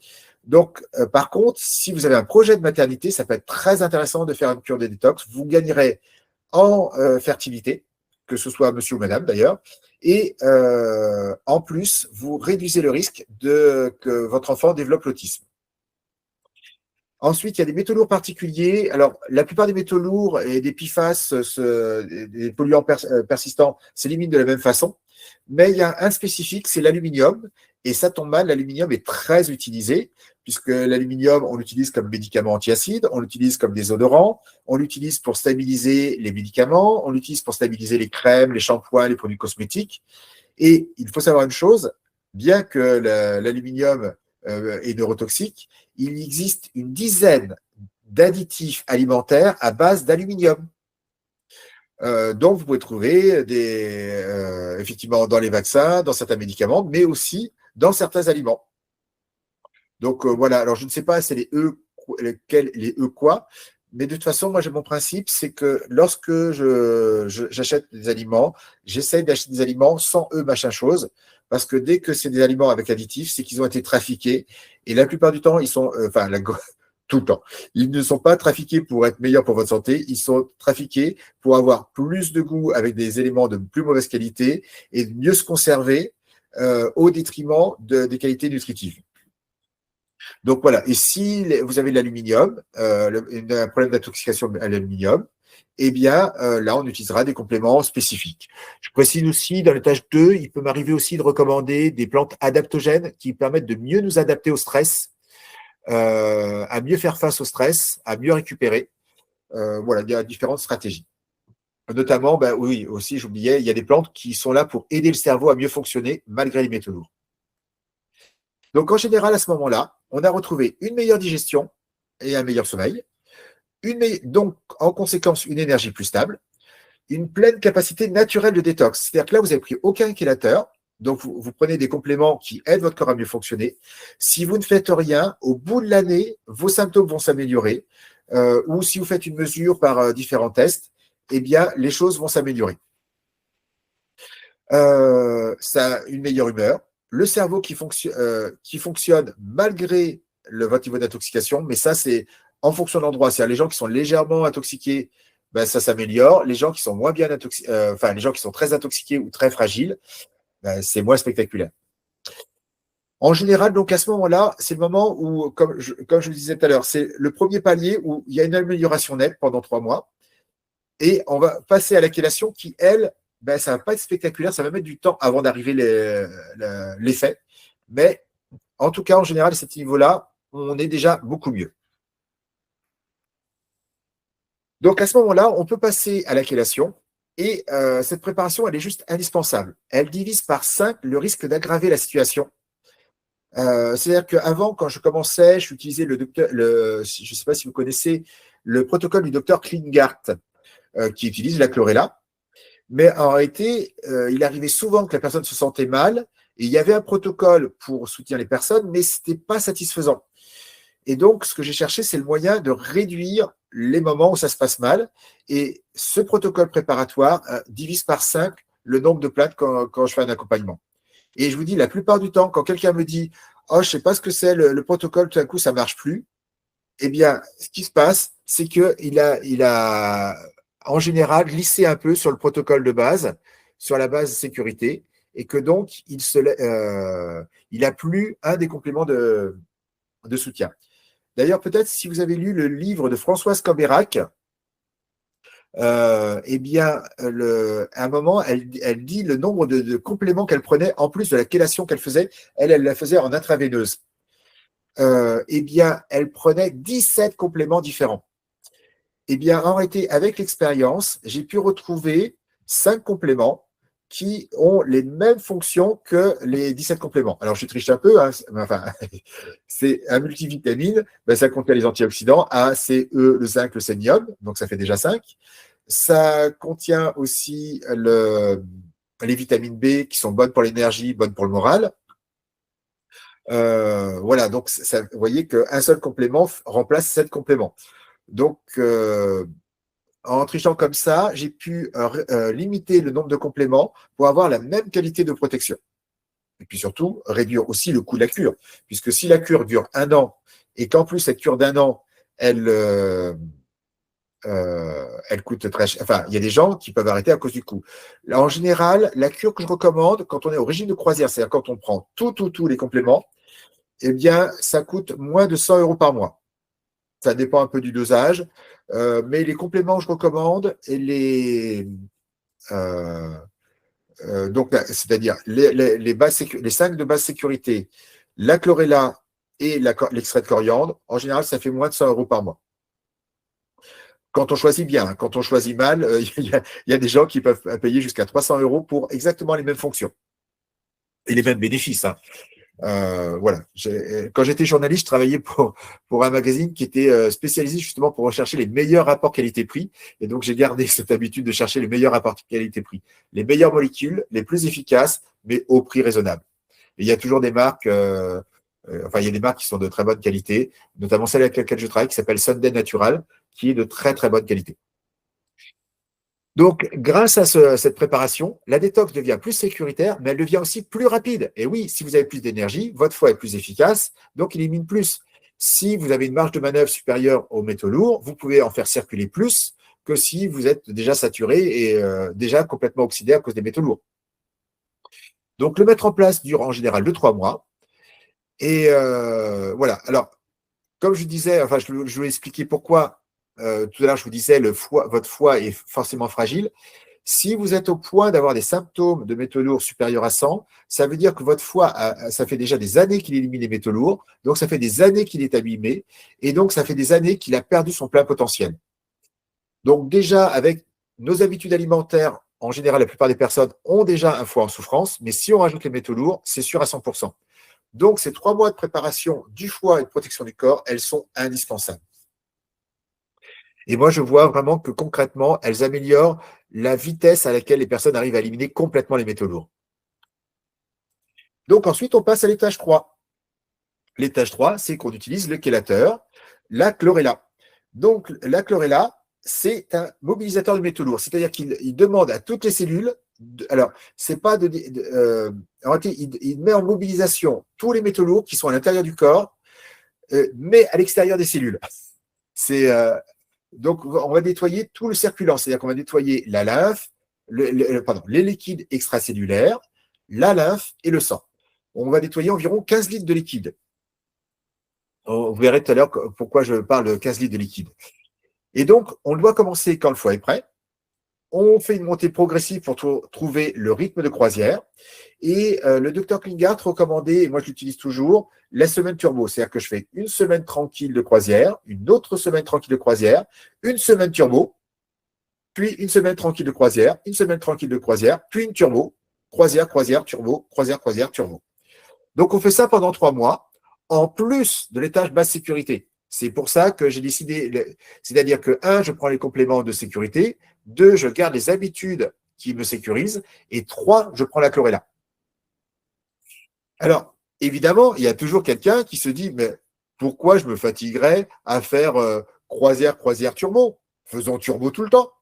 Donc, par contre, si vous avez un projet de maternité, ça peut être très intéressant de faire une cure de détox. Vous gagnerez en fertilité, que ce soit monsieur ou madame d'ailleurs, et en plus, vous réduisez le risque que votre enfant développe l'autisme. Ensuite, il y a des métaux lourds particuliers. Alors, la plupart des métaux lourds et des PFAS, des polluants persistants, s'éliminent de la même façon. Mais il y a un spécifique, c'est l'aluminium. Et ça tombe mal, l'aluminium est très utilisé, puisque l'aluminium, on l'utilise comme médicament antiacide, on l'utilise comme désodorant, on l'utilise pour stabiliser les médicaments, on l'utilise pour stabiliser les crèmes, les shampoings, les produits cosmétiques. Et il faut savoir une chose, bien que l'aluminium est neurotoxique, il existe une dizaine d'additifs alimentaires à base d'aluminium. Donc, vous pouvez trouver effectivement dans les vaccins, dans certains médicaments, mais aussi dans certains aliments. Donc, voilà. Alors, je ne sais pas, c'est les E quoi, mais de toute façon, moi, j'ai mon principe, c'est que lorsque j'achète des aliments, j'essaie d'acheter des aliments sans E machin chose, parce que dès que c'est des aliments avec additifs, c'est qu'ils ont été trafiqués. Et la plupart du temps, ils sont, tout le temps, ils ne sont pas trafiqués pour être meilleurs pour votre santé, ils sont trafiqués pour avoir plus de goût avec des éléments de plus mauvaise qualité et de mieux se conserver au détriment des qualités nutritives. Donc voilà, et si vous avez de l'aluminium, un problème d'intoxication à l'aluminium, eh bien là, on utilisera des compléments spécifiques. Je précise aussi, dans la tâche 2, il peut m'arriver aussi de recommander des plantes adaptogènes qui permettent de mieux nous adapter au stress, à mieux faire face au stress, à mieux récupérer. Voilà, il y a différentes stratégies. Notamment, ben, oui, aussi, j'oubliais, il y a des plantes qui sont là pour aider le cerveau à mieux fonctionner malgré les métaux lourds. Donc, en général, à ce moment-là, on a retrouvé une meilleure digestion et un meilleur sommeil, donc, en conséquence, une énergie plus stable, une pleine capacité naturelle de détox. C'est-à-dire que là, vous n'avez pris aucun chélateur, donc vous prenez des compléments qui aident votre corps à mieux fonctionner. Si vous ne faites rien, au bout de l'année, vos symptômes vont s'améliorer, ou si vous faites une mesure par différents tests, eh bien, les choses vont s'améliorer. Ça a une meilleure humeur, le cerveau qui fonctionne malgré votre niveau d'intoxication, mais ça, c'est en fonction de l'endroit. C'est-à-dire les gens qui sont légèrement intoxiqués, ben, ça s'améliore. Les gens qui sont moins bien intoxiqués, les gens qui sont très intoxiqués ou très fragiles, ben, c'est moins spectaculaire. En général, donc à ce moment-là, c'est le moment où, comme je vous le disais tout à l'heure, c'est le premier palier où il y a une amélioration nette pendant 3 mois. Et on va passer à la chélation qui, elle, ben, ça ne va pas être spectaculaire, ça va mettre du temps avant d'arriver l'effet. Mais en tout cas, en général, à ce niveau-là, on est déjà beaucoup mieux. Donc à ce moment-là, on peut passer à la chélation Et cette préparation, elle est juste indispensable. Elle divise par 5 le risque d'aggraver la situation. C'est-à-dire qu'avant, quand je commençais, j'utilisais je ne sais pas si vous connaissez le protocole du docteur Klinghardt, qui utilise la chlorella. Mais en réalité, il arrivait souvent que la personne se sentait mal, et il y avait un protocole pour soutenir les personnes, mais ce n'était pas satisfaisant. Et donc, ce que j'ai cherché, c'est le moyen de réduire les moments où ça se passe mal. Et ce protocole préparatoire divise par 5 le nombre de plaintes quand je fais un accompagnement. Et je vous dis, la plupart du temps, quand quelqu'un me dit « Oh, je ne sais pas ce que c'est, le protocole, tout d'un coup, ça ne marche plus », eh bien, ce qui se passe, c'est qu'il a en général glissé un peu sur le protocole de base, sur la base de sécurité, et que donc, il a plus un des compléments de soutien. D'ailleurs, peut-être si vous avez lu le livre de Françoise Cambérac, eh bien, à un moment, elle dit le nombre de compléments qu'elle prenait en plus de la chélation qu'elle faisait. Elle la faisait en intraveineuse. Eh bien, elle prenait 17 compléments différents. Eh bien, en réalité, avec l'expérience, j'ai pu retrouver 5 compléments qui ont les mêmes fonctions que les 17 compléments. Alors, je triche un peu, hein, enfin, c'est un multivitamine, ben, ça contient les antioxydants A, C, E, le zinc, le sélénium, donc ça fait déjà 5. Ça contient aussi les vitamines B qui sont bonnes pour l'énergie, bonnes pour le moral. Voilà, donc vous voyez qu'un seul complément remplace 7 compléments. Donc, en trichant comme ça, j'ai pu limiter le nombre de compléments pour avoir la même qualité de protection. Et puis surtout, réduire aussi le coût de la cure. Puisque si la cure dure 1 an et qu'en plus cette cure d'1 an, elle coûte très cher. Enfin, il y a des gens qui peuvent arrêter à cause du coût. Là, en général, la cure que je recommande, quand on est au régime de croisière, c'est-à-dire quand on prend tous les compléments, eh bien, ça coûte moins de 100 € par mois. Ça dépend un peu du dosage, mais les compléments que je recommande, et donc, c'est-à-dire les 5 de base sécurité, la chlorella et l'extrait de coriandre, en général, ça fait moins de 100 € par mois. Quand on choisit bien, hein. Quand on choisit mal, il y a des gens qui peuvent payer jusqu'à 300 € pour exactement les mêmes fonctions et les mêmes bénéfices, hein. Voilà. Quand j'étais journaliste, je travaillais pour un magazine qui était spécialisé justement pour rechercher les meilleurs rapports qualité-prix. Et donc, j'ai gardé cette habitude de chercher les meilleurs rapports qualité-prix, les meilleures molécules, les plus efficaces, mais au prix raisonnable. Et il y a toujours des marques, enfin, il y a des marques qui sont de très bonne qualité, notamment celle avec laquelle je travaille, qui s'appelle Sunday Natural, qui est de très, très bonne qualité. Donc, grâce à cette préparation, la détox devient plus sécuritaire, mais elle devient aussi plus rapide. Et oui, si vous avez plus d'énergie, votre foie est plus efficace, donc il élimine plus. Si vous avez une marge de manœuvre supérieure aux métaux lourds, vous pouvez en faire circuler plus que si vous êtes déjà saturé et déjà complètement oxydé à cause des métaux lourds. Donc, le mettre en place dure en général 2-3 mois. Et voilà. Alors, comme je disais, enfin, je vais expliquer pourquoi. Tout à l'heure, je vous disais, votre foie est forcément fragile. Si vous êtes au point d'avoir des symptômes de métaux lourds supérieurs à 100, ça veut dire que votre foie, ça fait déjà des années qu'il élimine les métaux lourds, donc ça fait des années qu'il est abîmé, et donc ça fait des années qu'il a perdu son plein potentiel. Donc déjà, avec nos habitudes alimentaires, en général, la plupart des personnes ont déjà un foie en souffrance, mais si on rajoute les métaux lourds, c'est sûr à 100%. Donc ces 3 mois de préparation du foie et de protection du corps, elles sont indispensables. Et moi, je vois vraiment que concrètement, elles améliorent la vitesse à laquelle les personnes arrivent à éliminer complètement les métaux lourds. Donc ensuite, on passe à l'étage 3. L'étage 3, c'est qu'on utilise le chélateur, la chlorella. Donc la chlorella, c'est un mobilisateur de métaux lourds, c'est-à-dire qu'il demande à toutes les cellules, alors, c'est pas en réalité, il met en mobilisation tous les métaux lourds qui sont à l'intérieur du corps, mais à l'extérieur des cellules. Donc, on va nettoyer tout le circulant, c'est-à-dire qu'on va nettoyer la lymphe, les liquides extracellulaires, la lymphe et le sang. On va nettoyer environ 15 litres de liquide. Vous verrez tout à l'heure pourquoi je parle de 15 litres de liquide. Et donc, on doit commencer quand le foie est prêt. On fait une montée progressive pour trouver le rythme de croisière. Et le docteur Klinghardt recommandait, et moi je l'utilise toujours, la semaine turbo. C'est-à-dire que je fais une semaine tranquille de croisière, une autre semaine tranquille de croisière, une semaine turbo. puis une semaine tranquille de croisière, une semaine tranquille de croisière, puis une turbo, croisière, croisière, turbo, croisière, croisière, turbo. Donc, on fait ça pendant 3 mois, en plus de l'étage basse sécurité. C'est pour ça que j'ai décidé, c'est-à-dire que, un, je prends les compléments de sécurité, deux, je garde les habitudes qui me sécurisent, et trois, je prends la chlorella. Alors, évidemment, il y a toujours quelqu'un qui se dit, mais pourquoi je me fatiguerais à faire croisière, croisière, turbo? Faisons turbo tout le temps.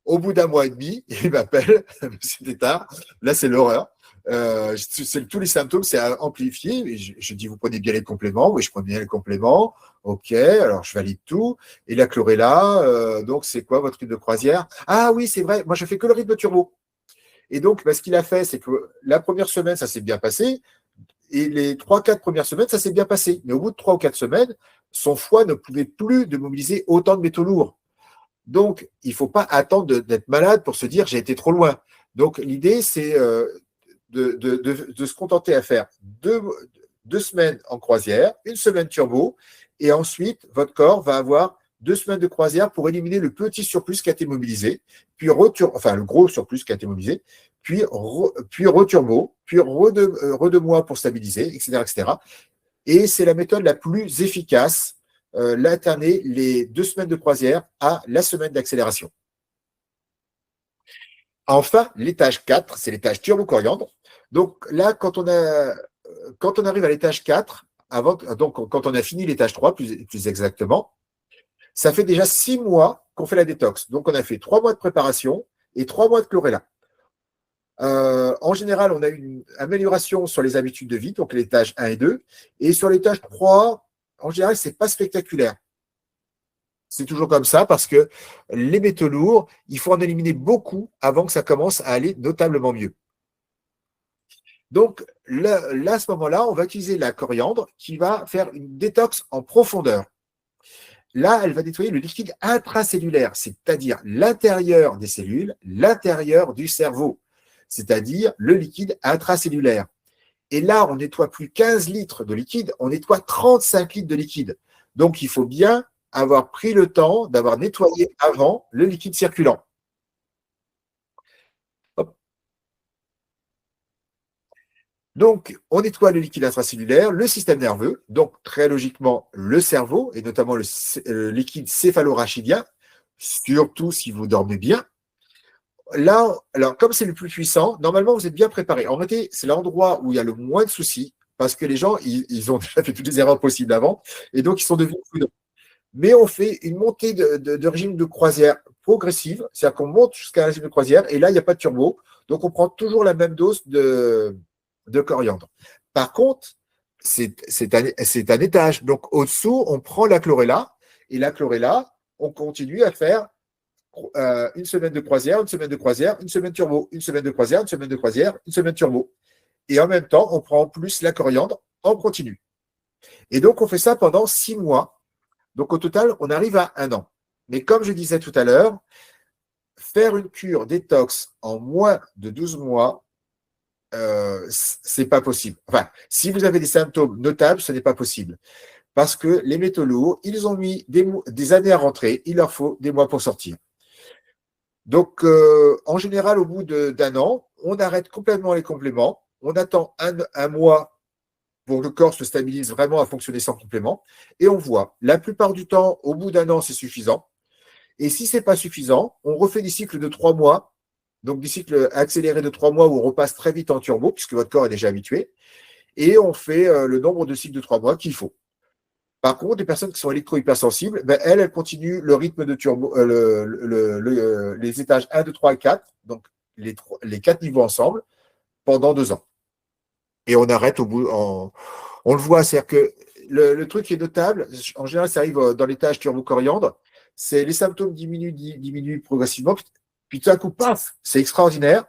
Au bout d'un mois et demi, il m'appelle, monsieur Tétard, là c'est l'horreur. Tous les symptômes, c'est amplifié. Et je dis, vous prenez bien les compléments? Oui, je prends bien les compléments. Ok, alors je valide tout. Et la chlorella, donc c'est quoi votre rythme de croisière? Ah oui, c'est vrai, moi je fais que le rythme turbo. Et donc, ce qu'il a fait, c'est que la première semaine, ça s'est bien passé. Et les 3-4 premières semaines, ça s'est bien passé. Mais au bout de 3 ou 4 semaines, son foie ne pouvait plus de mobiliser autant de métaux lourds. Donc, il ne faut pas attendre d'être malade pour se dire j'ai été trop loin. Donc, l'idée, c'est de se contenter à faire 2 semaines en croisière, une semaine turbo, et ensuite, votre corps va avoir 2 semaines de croisière pour éliminer le petit surplus qui a été mobilisé, puis enfin le gros surplus qui a été mobilisé, puis returbo, puis re 2 mois pour stabiliser, etc., etc. Et c'est la méthode la plus efficace, l'alterner les 2 semaines de croisière à la semaine d'accélération. Enfin, l'étage 4, c'est l'étage turbo-coriandre. Donc là, quand on arrive à l'étage 4, donc quand on a fini l'étage 3, plus exactement, ça fait déjà 6 mois qu'on fait la détox. Donc on a fait 3 mois de préparation et 3 mois de chlorella. En général, on a une amélioration sur les habitudes de vie, donc l'étage 1 et 2. Et sur l'étage 3, en général, ce n'est pas spectaculaire. C'est toujours comme ça parce que les métaux lourds, il faut en éliminer beaucoup avant que ça commence à aller notablement mieux. Donc là, à ce moment-là, on va utiliser la coriandre qui va faire une détox en profondeur. Là, elle va nettoyer le liquide intracellulaire, c'est-à-dire l'intérieur des cellules, l'intérieur du cerveau, c'est-à-dire le liquide intracellulaire. Et là, on nettoie plus 15 litres de liquide, on nettoie 35 litres de liquide. Donc, il faut bien avoir pris le temps d'avoir nettoyé avant le liquide circulant. Hop. Donc, on nettoie le liquide intracellulaire, le système nerveux, donc très logiquement le cerveau, et notamment le liquide céphalorachidien, surtout si vous dormez bien. Là, alors comme c'est le plus puissant, normalement vous êtes bien préparé. En réalité, c'est l'endroit où il y a le moins de soucis, parce que les gens, ils ont déjà fait toutes les erreurs possibles avant, et donc ils sont devenus prudents. Mais on fait une montée de régime de croisière progressive, c'est-à-dire qu'on monte jusqu'à un régime de croisière, et là, il n'y a pas de turbo, donc on prend toujours la même dose de coriandre. Par contre, c'est un étage. Donc au-dessous, on prend la chlorella, et la chlorella, on continue à faire une semaine de croisière, une semaine de croisière, une semaine turbo, une semaine de croisière, une semaine de croisière, une semaine turbo. Et en même temps, on prend en plus la coriandre en continu. Et donc, on fait ça pendant 6 mois. Donc, au total, on arrive à 1 an. Mais comme je disais tout à l'heure, faire une cure détox en moins de 12 mois, c'est pas possible. Enfin, si vous avez des symptômes notables, ce n'est pas possible. Parce que les métaux lourds, ils ont mis des années à rentrer, il leur faut des mois pour sortir. Donc, en général, au bout d'un an, on arrête complètement les compléments. On attend un mois pour que le corps se stabilise vraiment à fonctionner sans complément. Et on voit, la plupart du temps, au bout d'un an, c'est suffisant. Et si ce n'est pas suffisant, on refait des cycles de 3 mois. Donc, des cycles accélérés de 3 mois où on repasse très vite en turbo, puisque votre corps est déjà habitué. Et on fait le nombre de cycles de 3 mois qu'il faut. Par contre, les personnes qui sont électro-hypersensibles, elles continuent le rythme de turbo, les étages 1, 2, 3 et 4, donc les 4 niveaux ensemble, pendant 2 ans. Et on arrête au bout. On le voit, c'est-à-dire que le truc qui est notable, en général, ça arrive dans l'étage turbo-coriandre, c'est les symptômes diminuent progressivement, puis tout à coup, paf, c'est extraordinaire.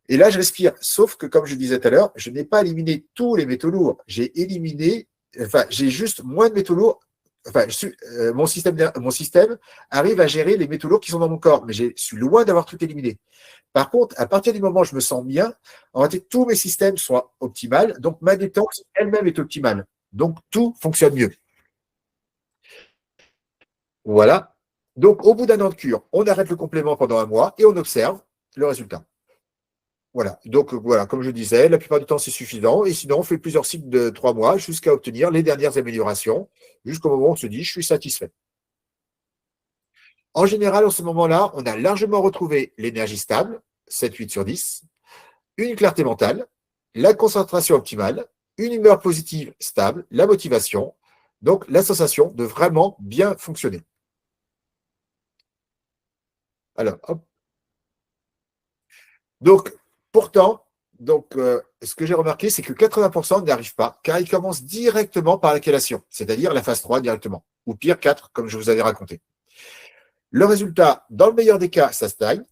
Et là, je respire. Sauf que, comme je disais tout à l'heure, je n'ai pas éliminé tous les métaux lourds. J'ai juste moins de métaux lourds. Enfin, mon système arrive à gérer les métaux lourds qui sont dans mon corps, mais je suis loin d'avoir tout éliminé. Par contre, à partir du moment où je me sens bien, en réalité, tous mes systèmes sont optimales, donc ma détente elle-même est optimale. Donc, tout fonctionne mieux. Voilà. Donc, au bout d'un an de cure, on arrête le complément pendant un mois et on observe le résultat. Voilà. Donc, voilà, comme je disais, la plupart du temps, c'est suffisant. Et sinon, on fait plusieurs cycles de 3 mois jusqu'à obtenir les dernières améliorations, jusqu'au moment où on se dit, je suis satisfait. En général, en ce moment-là, on a largement retrouvé l'énergie stable, 7, 8 sur 10, une clarté mentale, la concentration optimale, une humeur positive stable, la motivation, donc la sensation de vraiment bien fonctionner. Alors, hop. Donc, pourtant, ce que j'ai remarqué, c'est que 80% n'y arrivent pas, car ils commencent directement par la chélation, c'est-à-dire la phase 3 directement, ou pire 4, comme je vous avais raconté. Le résultat, dans le meilleur des cas, ça stagne,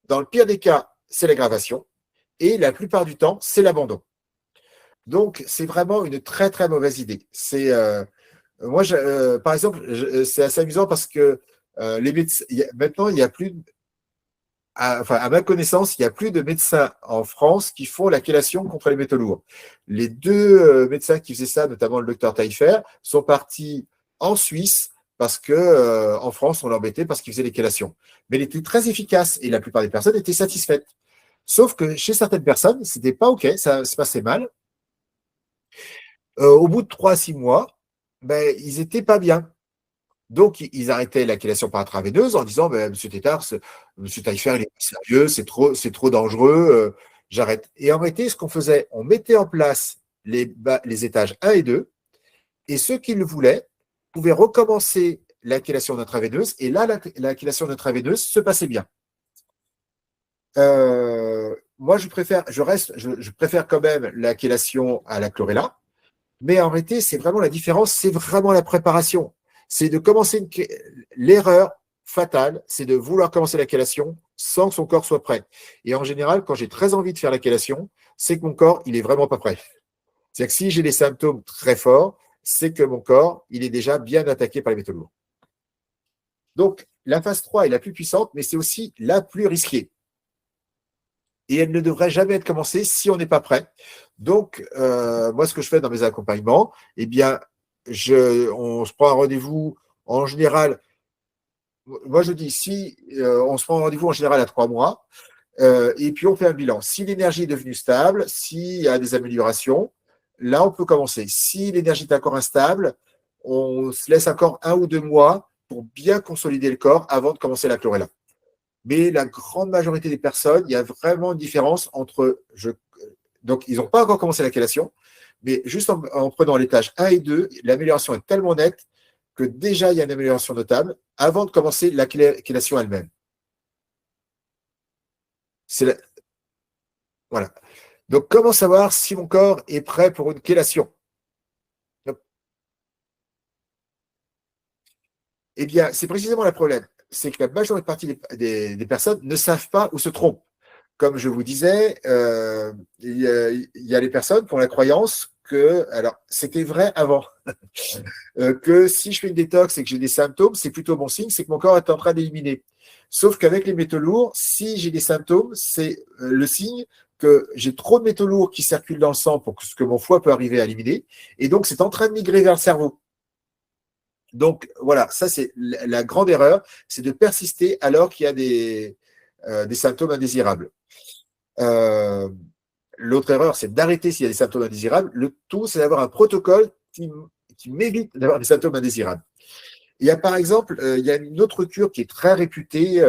dans le pire des cas, c'est l'aggravation, et la plupart du temps, c'est l'abandon. Donc, c'est vraiment une très, très mauvaise idée. Moi, par exemple, c'est assez amusant parce que les médecins, maintenant, il n'y a plus, à ma connaissance, il n'y a plus de médecins en France qui font la chélation contre les métaux lourds. Les deux médecins qui faisaient ça, notamment le docteur Taillefer, sont partis en Suisse parce que en France, on l'embêtait parce qu'il faisait les chélations. Mais il était très efficace et la plupart des personnes étaient satisfaites. Sauf que chez certaines personnes, c'était pas OK, ça se passait mal. Au bout de 3 à 6 mois, ben, ils étaient pas bien. Donc, ils arrêtaient la chélation par intraveineuse en disant ben, Monsieur Tétard, Monsieur Taillefer, il est sérieux, c'est trop dangereux, j'arrête. Et en réalité, ce qu'on faisait, on mettait en place les étages 1 et 2, et ceux qui le voulaient pouvaient recommencer la chélation intraveineuse, et là, la chélation intraveineuse se passait bien. Moi, je préfère quand même la chélation à la chlorella, mais en réalité, c'est vraiment la différence, c'est vraiment la préparation. C'est de commencer l'erreur fatale, c'est de vouloir commencer la chélation sans que son corps soit prêt. Et en général, quand j'ai très envie de faire la chélation, c'est que mon corps, il est vraiment pas prêt. C'est-à-dire que si j'ai des symptômes très forts, c'est que mon corps, il est déjà bien attaqué par les métaux lourds. Donc, la phase 3 est la plus puissante, mais c'est aussi la plus risquée. Et elle ne devrait jamais être commencée si on n'est pas prêt. Donc, moi, ce que je fais dans mes accompagnements, eh bien, on se prend un rendez-vous en général. Moi, je dis, si on se prend un rendez-vous en général à 3 mois, et puis on fait un bilan. Si l'énergie est devenue stable, s'il y a des améliorations, là, on peut commencer. Si l'énergie est encore instable, on se laisse encore 1 ou 2 mois pour bien consolider le corps avant de commencer la chlorella. Mais la grande majorité des personnes, il y a vraiment une différence entre. Donc, ils n'ont pas encore commencé la chélation, mais juste en prenant l'étage 1 et 2, l'amélioration est tellement nette que déjà, il y a une amélioration notable avant de commencer la chélation elle-même. La... Voilà. Donc, comment savoir si mon corps est prêt pour une chélation? Eh bien, c'est précisément le problème. C'est que la majeure partie des personnes ne savent pas ou se trompent. Comme je vous disais, il y a les personnes qui ont la croyance que, alors c'était vrai avant, que si je fais une détox et que j'ai des symptômes, c'est plutôt bon signe, c'est que mon corps est en train d'éliminer. Sauf qu'avec les métaux lourds, si j'ai des symptômes, c'est le signe que j'ai trop de métaux lourds qui circulent dans le sang pour que ce que mon foie peut arriver à éliminer, et donc c'est en train de migrer vers le cerveau. Donc voilà, ça c'est la grande erreur, c'est de persister alors qu'il y a des symptômes indésirables. L'autre erreur, c'est d'arrêter s'il y a des symptômes indésirables. Le tout, c'est d'avoir un protocole qui m'évite d'avoir des symptômes indésirables. Il y a par exemple, il y a une autre cure qui est très réputée,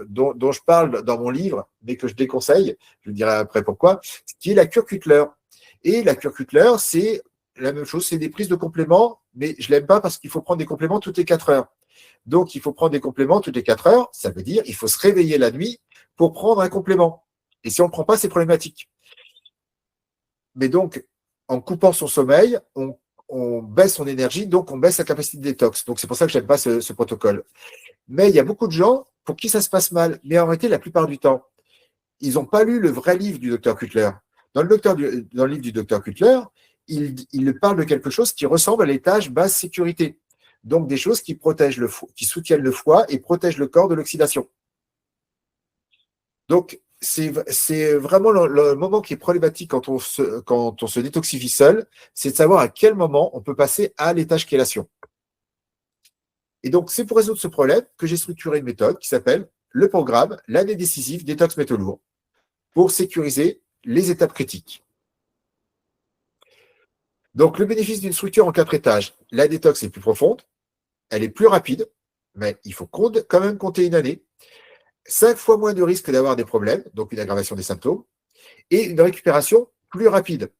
dont je parle dans mon livre, mais que je déconseille, je dirai après pourquoi, qui est la cure Cutler. Et la cure Cutler, c'est la même chose, c'est des prises de compléments, mais je ne l'aime pas parce qu'il faut prendre des compléments toutes les 4 heures. Donc, il faut prendre des compléments toutes les 4 heures, ça veut dire qu'il faut se réveiller la nuit pour prendre un complément. Et si on ne prend pas, c'est problématique. Mais donc, en coupant son sommeil, on baisse son énergie, donc on baisse sa capacité de détox. Donc, c'est pour ça que je n'aime pas ce protocole. Mais il y a beaucoup de gens pour qui ça se passe mal. Mais en réalité, la plupart du temps, ils n'ont pas lu le vrai livre du docteur Cutler. Dans le livre du docteur Cutler, il parle de quelque chose qui ressemble à l'étage basse sécurité. Donc, des choses qui protègent qui soutiennent le foie et protègent le corps de l'oxydation. Donc, c'est vraiment le moment qui est problématique quand on se détoxifie seul, c'est de savoir à quel moment on peut passer à l'étage chélation. Et donc, c'est pour résoudre ce problème que j'ai structuré une méthode qui s'appelle le programme L'année décisive détox métaux lourds pour sécuriser les étapes critiques. Donc, le bénéfice d'une structure en 4 étages, la détox est plus profonde, elle est plus rapide, mais il faut quand même compter une année, 5 fois moins de risque d'avoir des problèmes, donc une aggravation des symptômes, et une récupération plus rapide.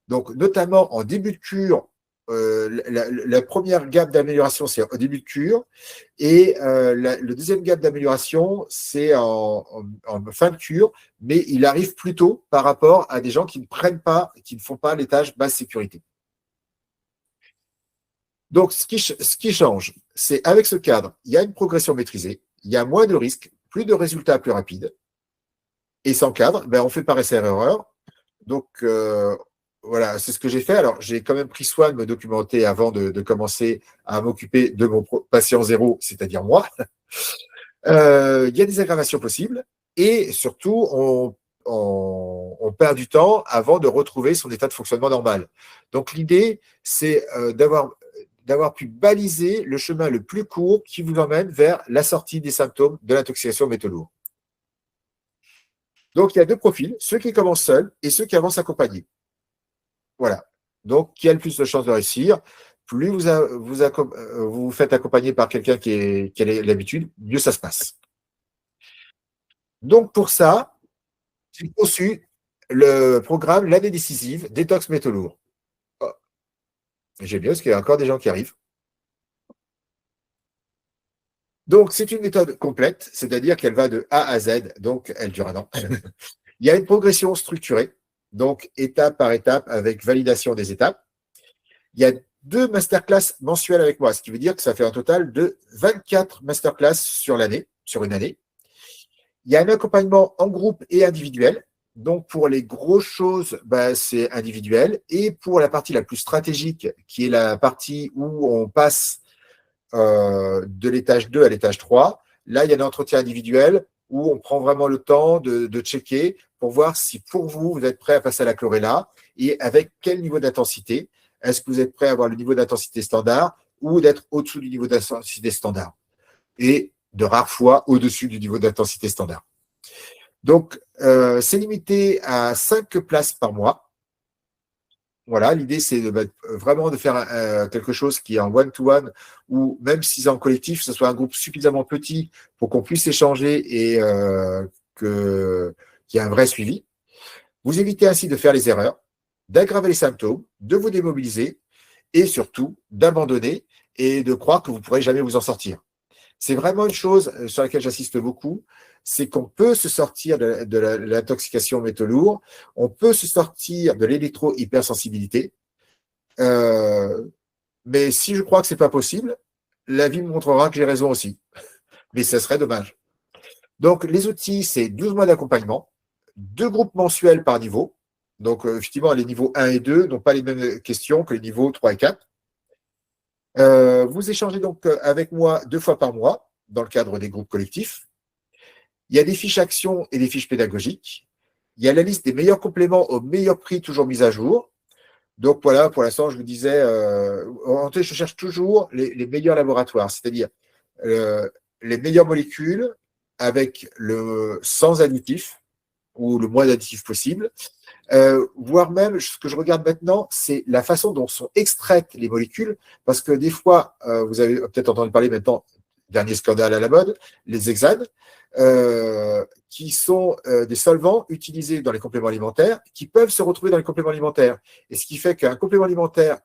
Donc, notamment en début de cure, la première gamme d'amélioration, c'est au début de cure, et le deuxième gamme d'amélioration, c'est en fin de cure, mais il arrive plus tôt par rapport à des gens qui ne prennent pas, qui ne font pas l'étage basse sécurité. Donc, ce qui change, c'est avec ce cadre, il y a une progression maîtrisée, il y a moins de risques, plus de résultats plus rapides, et sans cadre, ben, on fait par essai-erreur. Donc, voilà, c'est ce que j'ai fait. Alors, j'ai quand même pris soin de me documenter avant de commencer à m'occuper de mon patient zéro, c'est-à-dire moi. Il y a des aggravations possibles et surtout, on perd du temps avant de retrouver son état de fonctionnement normal. Donc, l'idée, c'est d'avoir pu baliser le chemin le plus court qui vous emmène vers la sortie des symptômes de l'intoxication aux métaux lourds. Donc, il y a deux profils, ceux qui commencent seuls et ceux qui avancent accompagnés. Voilà. Donc, qui a le plus de chances de réussir? Plus vous faites accompagner par quelqu'un qui a l'habitude, mieux ça se passe. Donc, pour ça, j'ai conçu le programme L'année décisive, détox métaux lourds. Oh, j'aime bien parce qu'il y a encore des gens qui arrivent. Donc, c'est une méthode complète, c'est-à-dire qu'elle va de A à Z, donc elle dure un an. Il y a une progression structurée, donc étape par étape avec validation des étapes. Il y a 2 masterclass mensuelles avec moi, ce qui veut dire que ça fait un total de 24 masterclass sur l'année, sur une année. Il y a un accompagnement en groupe et individuel. Donc, pour les grosses choses, bah, c'est individuel. Et pour la partie la plus stratégique, qui est la partie où on passe de l'étage 2 à l'étage 3, là, il y a un entretien individuel où on prend vraiment le temps de checker pour voir si pour vous, vous êtes prêt à passer à la chlorella et avec quel niveau d'intensité. Est-ce que vous êtes prêt à avoir le niveau d'intensité standard ou d'être au-dessous du niveau d'intensité standard? Et de rares fois au-dessus du niveau d'intensité standard. Donc, c'est limité à 5 places par mois. Voilà, l'idée, c'est vraiment de faire quelque chose qui est en one-to-one ou même si c'est en collectif, ce soit un groupe suffisamment petit pour qu'on puisse échanger et qu'il y ait un vrai suivi. Vous évitez ainsi de faire les erreurs, d'aggraver les symptômes, de vous démobiliser et surtout d'abandonner et de croire que vous ne pourrez jamais vous en sortir. C'est vraiment une chose sur laquelle j'insiste beaucoup, c'est qu'on peut se sortir de l'intoxication aux métaux lourds, on peut se sortir de l'électro-hypersensibilité, mais si je crois que ce n'est pas possible, la vie me montrera que j'ai raison aussi. Mais ça serait dommage. Donc, les outils, c'est 12 mois d'accompagnement, 2 groupes mensuels par niveau. Donc, effectivement, les niveaux 1 et 2 n'ont pas les mêmes questions que les niveaux 3 et 4. Vous échangez donc avec moi 2 fois par mois dans le cadre des groupes collectifs. Il y a des fiches actions et des fiches pédagogiques. Il y a la liste des meilleurs compléments au meilleur prix, toujours mise à jour. Donc voilà, pour l'instant, je vous disais, je cherche toujours les meilleurs laboratoires, c'est-à-dire les meilleures molécules avec sans additifs ou le moins d'additifs possible. Voire même, ce que je regarde maintenant, c'est la façon dont sont extraites les molécules, parce que des fois, vous avez peut-être entendu parler maintenant, dernier scandale à la mode, les hexanes, qui sont des solvants utilisés dans les compléments alimentaires, qui peuvent se retrouver dans les compléments alimentaires. Et ce qui fait qu'un complément alimentaire,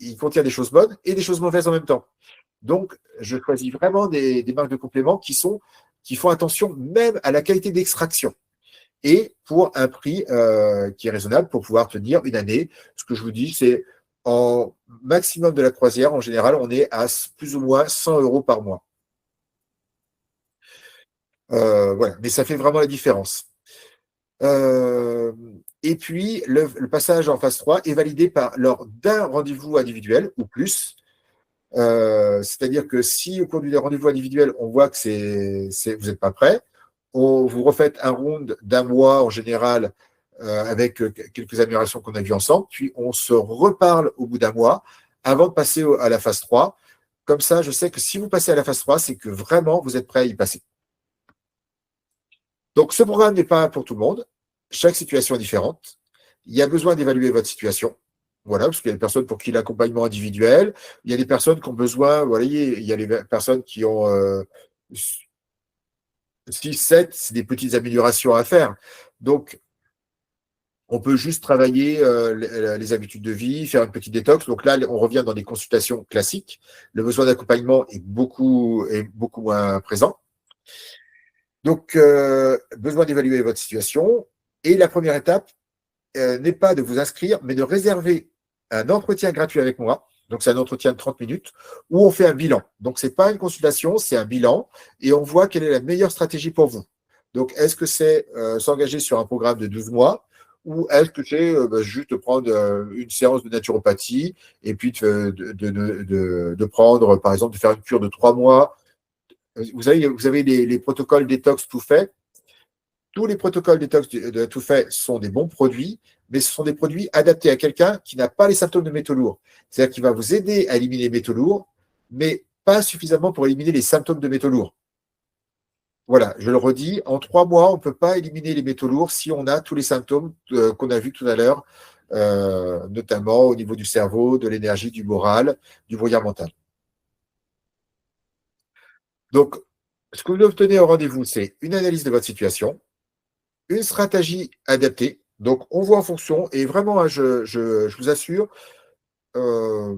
il contient des choses bonnes et des choses mauvaises en même temps. Donc, je choisis vraiment des marques de compléments qui font attention même à la qualité d'extraction et pour un prix qui est raisonnable pour pouvoir tenir une année. Ce que je vous dis, c'est en maximum de la croisière, en général, on est à plus ou moins 100 € par mois. Voilà, mais ça fait vraiment la différence. Et puis, le passage en phase 3 est validé lors d'un rendez-vous individuel ou plus. C'est-à-dire que si au cours du rendez-vous individuel, on voit que vous n'êtes pas prêt, vous refaites un round d'un mois en général avec quelques améliorations qu'on a vues ensemble, puis on se reparle au bout d'un mois avant de passer à la phase 3 Comme ça, je sais que si vous passez à la phase 3, c'est que vraiment vous êtes prêt à y passer. Donc, ce programme n'est pas pour tout le monde. Chaque situation est différente. Il y a besoin d'évaluer votre situation. Voilà, parce qu'il y a des personnes pour qui l'accompagnement individuel, il y a des personnes qui ont besoin, voilà, il y a les personnes qui ont 6, 7, c'est des petites améliorations à faire. Donc, on peut juste travailler les habitudes de vie, faire une petite détox. Donc là, on revient dans des consultations classiques. Le besoin d'accompagnement est beaucoup moins présent. Donc, besoin d'évaluer votre situation. Et la première étape n'est pas de vous inscrire, mais de réserver un entretien gratuit avec moi. Donc, c'est un entretien de 30 minutes où on fait un bilan. Donc, ce n'est pas une consultation, c'est un bilan et on voit quelle est la meilleure stratégie pour vous. Donc, est-ce que c'est s'engager sur un programme de 12 mois ou est-ce que c'est juste prendre une séance de naturopathie et puis de prendre, par exemple, de faire une cure de 3 mois. Vous avez les protocoles détox tout faits. Tous les protocoles détox de tout fait sont des bons produits, mais ce sont des produits adaptés à quelqu'un qui n'a pas les symptômes de métaux lourds. C'est-à-dire qu'il va vous aider à éliminer les métaux lourds, mais pas suffisamment pour éliminer les symptômes de métaux lourds. Voilà, je le redis, en 3 mois, on ne peut pas éliminer les métaux lourds si on a tous les symptômes qu'on a vus tout à l'heure, notamment au niveau du cerveau, de l'énergie, du moral, du brouillard mental. Donc, ce que vous obtenez au rendez-vous, c'est une analyse de votre situation, une stratégie adaptée. Donc, on voit en fonction. Et vraiment, hein, je vous assure, euh,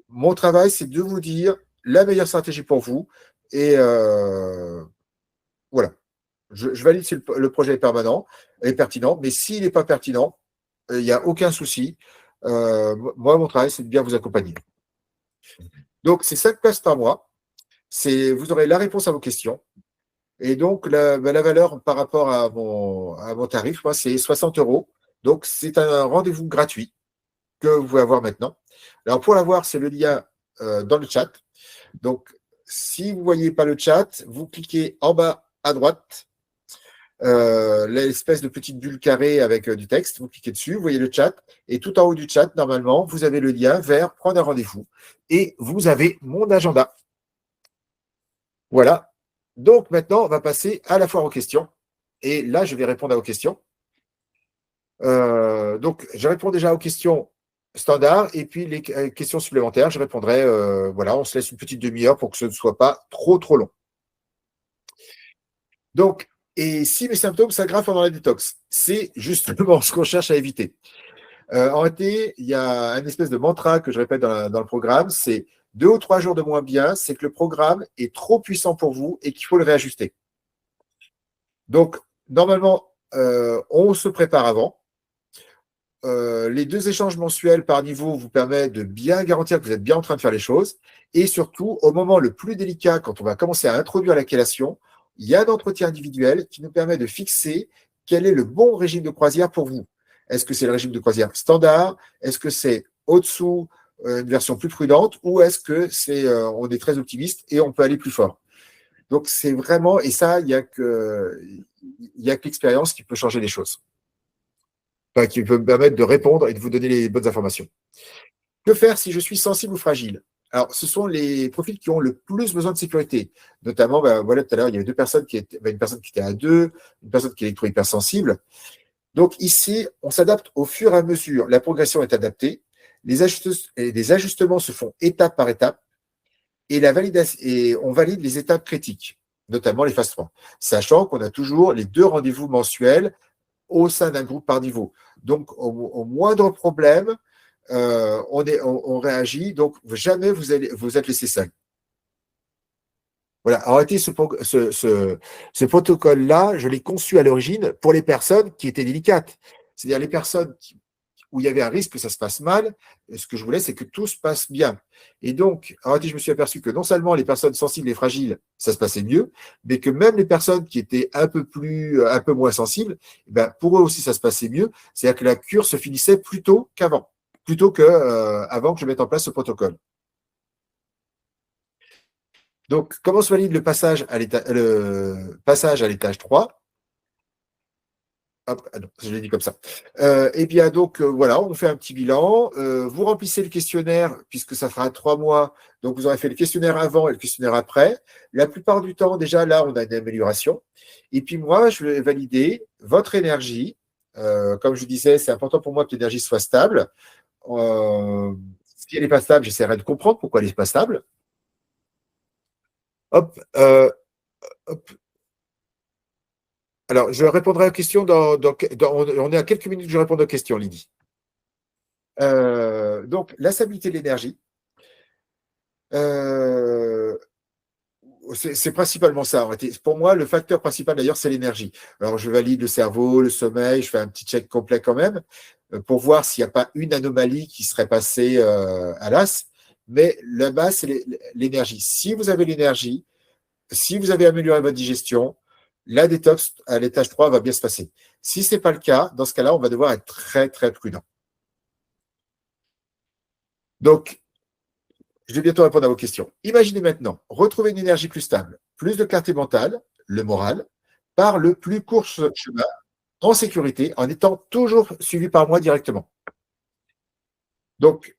mon travail, c'est de vous dire la meilleure stratégie pour vous. Et voilà. Je valide si le projet est permanent, est pertinent. Mais s'il n'est pas pertinent, il n'y a aucun souci. Moi, mon travail, c'est de bien vous accompagner. Donc, c'est 5 places par mois. Vous aurez la réponse à vos questions. Et donc, la valeur par rapport à mon tarif, moi, c'est 60 euros. Donc, c'est un rendez-vous gratuit que vous pouvez avoir maintenant. Alors, pour l'avoir, c'est le lien dans le chat. Donc, si vous ne voyez pas le chat, vous cliquez en bas à droite, l'espèce de petite bulle carrée avec du texte. Vous cliquez dessus, vous voyez le chat. Et tout en haut du chat, normalement, vous avez le lien vers prendre un rendez-vous. Et vous avez mon agenda. Voilà. Donc, maintenant, on va passer à la foire aux questions. Et là, je vais répondre à vos questions. Donc, je réponds déjà aux questions standards et puis les questions supplémentaires, je répondrai. Voilà, on se laisse une petite demi-heure pour que ce ne soit pas trop, trop long. Donc, et si mes symptômes s'aggravent pendant la détox, c'est justement ce qu'on cherche à éviter. En réalité, il y a un espèce de mantra que je répète dans le programme, c'est 2 ou 3 jours de moins bien, c'est que le programme est trop puissant pour vous et qu'il faut le réajuster. Donc, normalement, on se prépare avant. Les 2 échanges mensuels par niveau vous permettent de bien garantir que vous êtes bien en train de faire les choses. Et surtout, au moment le plus délicat, quand on va commencer à introduire la chélation, il y a un entretien individuel qui nous permet de fixer quel est le bon régime de croisière pour vous. Est-ce que c'est le régime de croisière standard? Est-ce que c'est au-dessous, une version plus prudente? Ou est-ce que on est très optimiste et on peut aller plus fort? Donc, c'est vraiment, et ça, il n'y a que l'expérience qui peut changer les choses, enfin, qui peut me permettre de répondre et de vous donner les bonnes informations. Que faire si je suis sensible ou fragile? Alors, ce sont les profils qui ont le plus besoin de sécurité. Notamment, voilà, tout à l'heure, il y avait 2 personnes une personne qui était à 2, une personne qui est électro-hypersensible. Donc, ici, on s'adapte au fur et à mesure. La progression est adaptée. Les ajustements se font étape par étape et on valide les étapes critiques, notamment les phases 3, sachant qu'on a toujours les 2 rendez-vous mensuels au sein d'un groupe par niveau. Donc, au moindre problème, on réagit. Donc, jamais vous êtes laissé seul. Voilà. En réalité, ce protocole-là, je l'ai conçu à l'origine pour les personnes qui étaient délicates. C'est-à-dire les personnes où il y avait un risque que ça se passe mal. Et ce que je voulais, c'est que tout se passe bien. Et donc, en réalité, je me suis aperçu que non seulement les personnes sensibles et fragiles, ça se passait mieux, mais que même les personnes qui étaient un peu moins sensibles, eh ben, pour eux aussi, ça se passait mieux. C'est-à-dire que la cure se finissait plus tôt qu'avant, plutôt qu'avant que je mette en place ce protocole. Donc, comment se valide le passage à l'étage 3? Hop, ah non, je l'ai dit comme ça. Eh bien, donc, voilà, on fait un petit bilan. Vous remplissez le questionnaire, puisque ça fera 3 mois. Donc, vous aurez fait le questionnaire avant et le questionnaire après. La plupart du temps, déjà, là, on a une amélioration. Et puis, moi, je vais valider votre énergie. Comme je vous disais, c'est important pour moi que l'énergie soit stable. Si elle n'est pas stable, j'essaierai de comprendre pourquoi elle n'est pas stable. Hop, hop. Alors, je répondrai aux questions on est à quelques minutes que je réponds aux questions, Lydie. Donc, la stabilité de l'énergie, euh, c'est principalement ça. En réalité. Pour moi, le facteur principal, d'ailleurs, c'est l'énergie. Alors, je valide le cerveau, le sommeil, je fais un petit check complet quand même, pour voir s'il n'y a pas une anomalie qui serait passée à l'as. Mais la base, c'est l'énergie. Si vous avez l'énergie, si vous avez amélioré votre digestion, la détox à l'étage 3 va bien se passer. Si ce n'est pas le cas, dans ce cas-là, on va devoir être très, très prudent. Donc, je vais bientôt répondre à vos questions. Imaginez maintenant retrouver une énergie plus stable, plus de clarté mentale, le moral, par le plus court chemin, en sécurité, en étant toujours suivi par moi directement. Donc,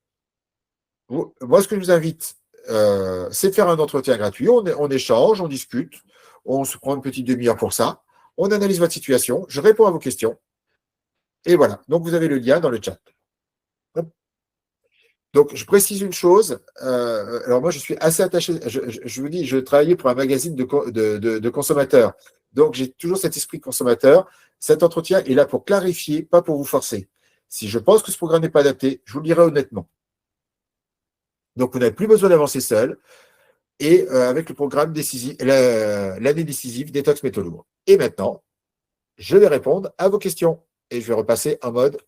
moi, ce que je vous invite, c'est de faire un entretien gratuit. On échange, on discute, on se prend une petite demi-heure pour ça. On analyse votre situation, je réponds à vos questions. Et voilà. Donc, vous avez le lien dans le chat. Donc, je précise une chose. Alors, moi, je suis assez attaché. Je vous dis, je travaillais pour un magazine de consommateurs. Donc, j'ai toujours cet esprit consommateur. Cet entretien est là pour clarifier, pas pour vous forcer. Si je pense que ce programme n'est pas adapté, je vous le dirai honnêtement. Donc, vous n'avez plus besoin d'avancer seul. Et avec le programme décisif, l'année décisive, Détox Métaux Lourds. Et maintenant, je vais répondre à vos questions. Et je vais repasser en mode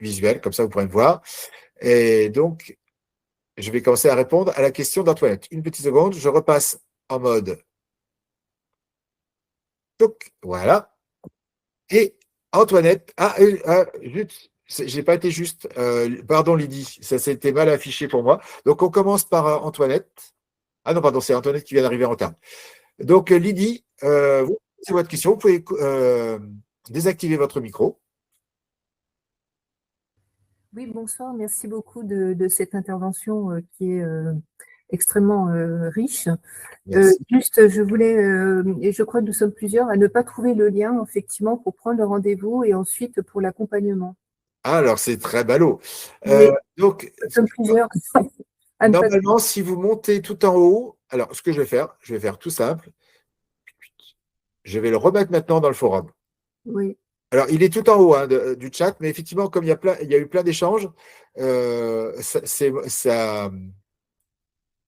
visuel, comme ça, vous pourrez me voir. Et donc, je vais commencer à répondre à la question d'Antoinette. Une petite seconde, je repasse en mode. Donc, voilà. Et Antoinette, je n'ai pas été juste. Pardon, Lydie, ça s'était mal affiché pour moi. Donc, on commence par Antoinette. Ah non, pardon, c'est Antoinette qui vient d'arriver en retard. Donc, Lydie, c'est votre question. Vous pouvez désactiver votre micro. Oui, bonsoir. Merci beaucoup de cette intervention qui est extrêmement riche. Juste, je voulais, et je crois que nous sommes plusieurs, à ne pas trouver le lien, effectivement, pour prendre le rendez-vous et ensuite pour l'accompagnement. Ah, alors, c'est très ballot. Donc, nous sommes plusieurs. Normalement, si vous montez tout en haut, alors ce que je vais faire tout simple. Je vais le remettre maintenant dans le forum. Oui. Alors, il est tout en haut du chat, mais effectivement, comme il y a eu plein d'échanges, ça.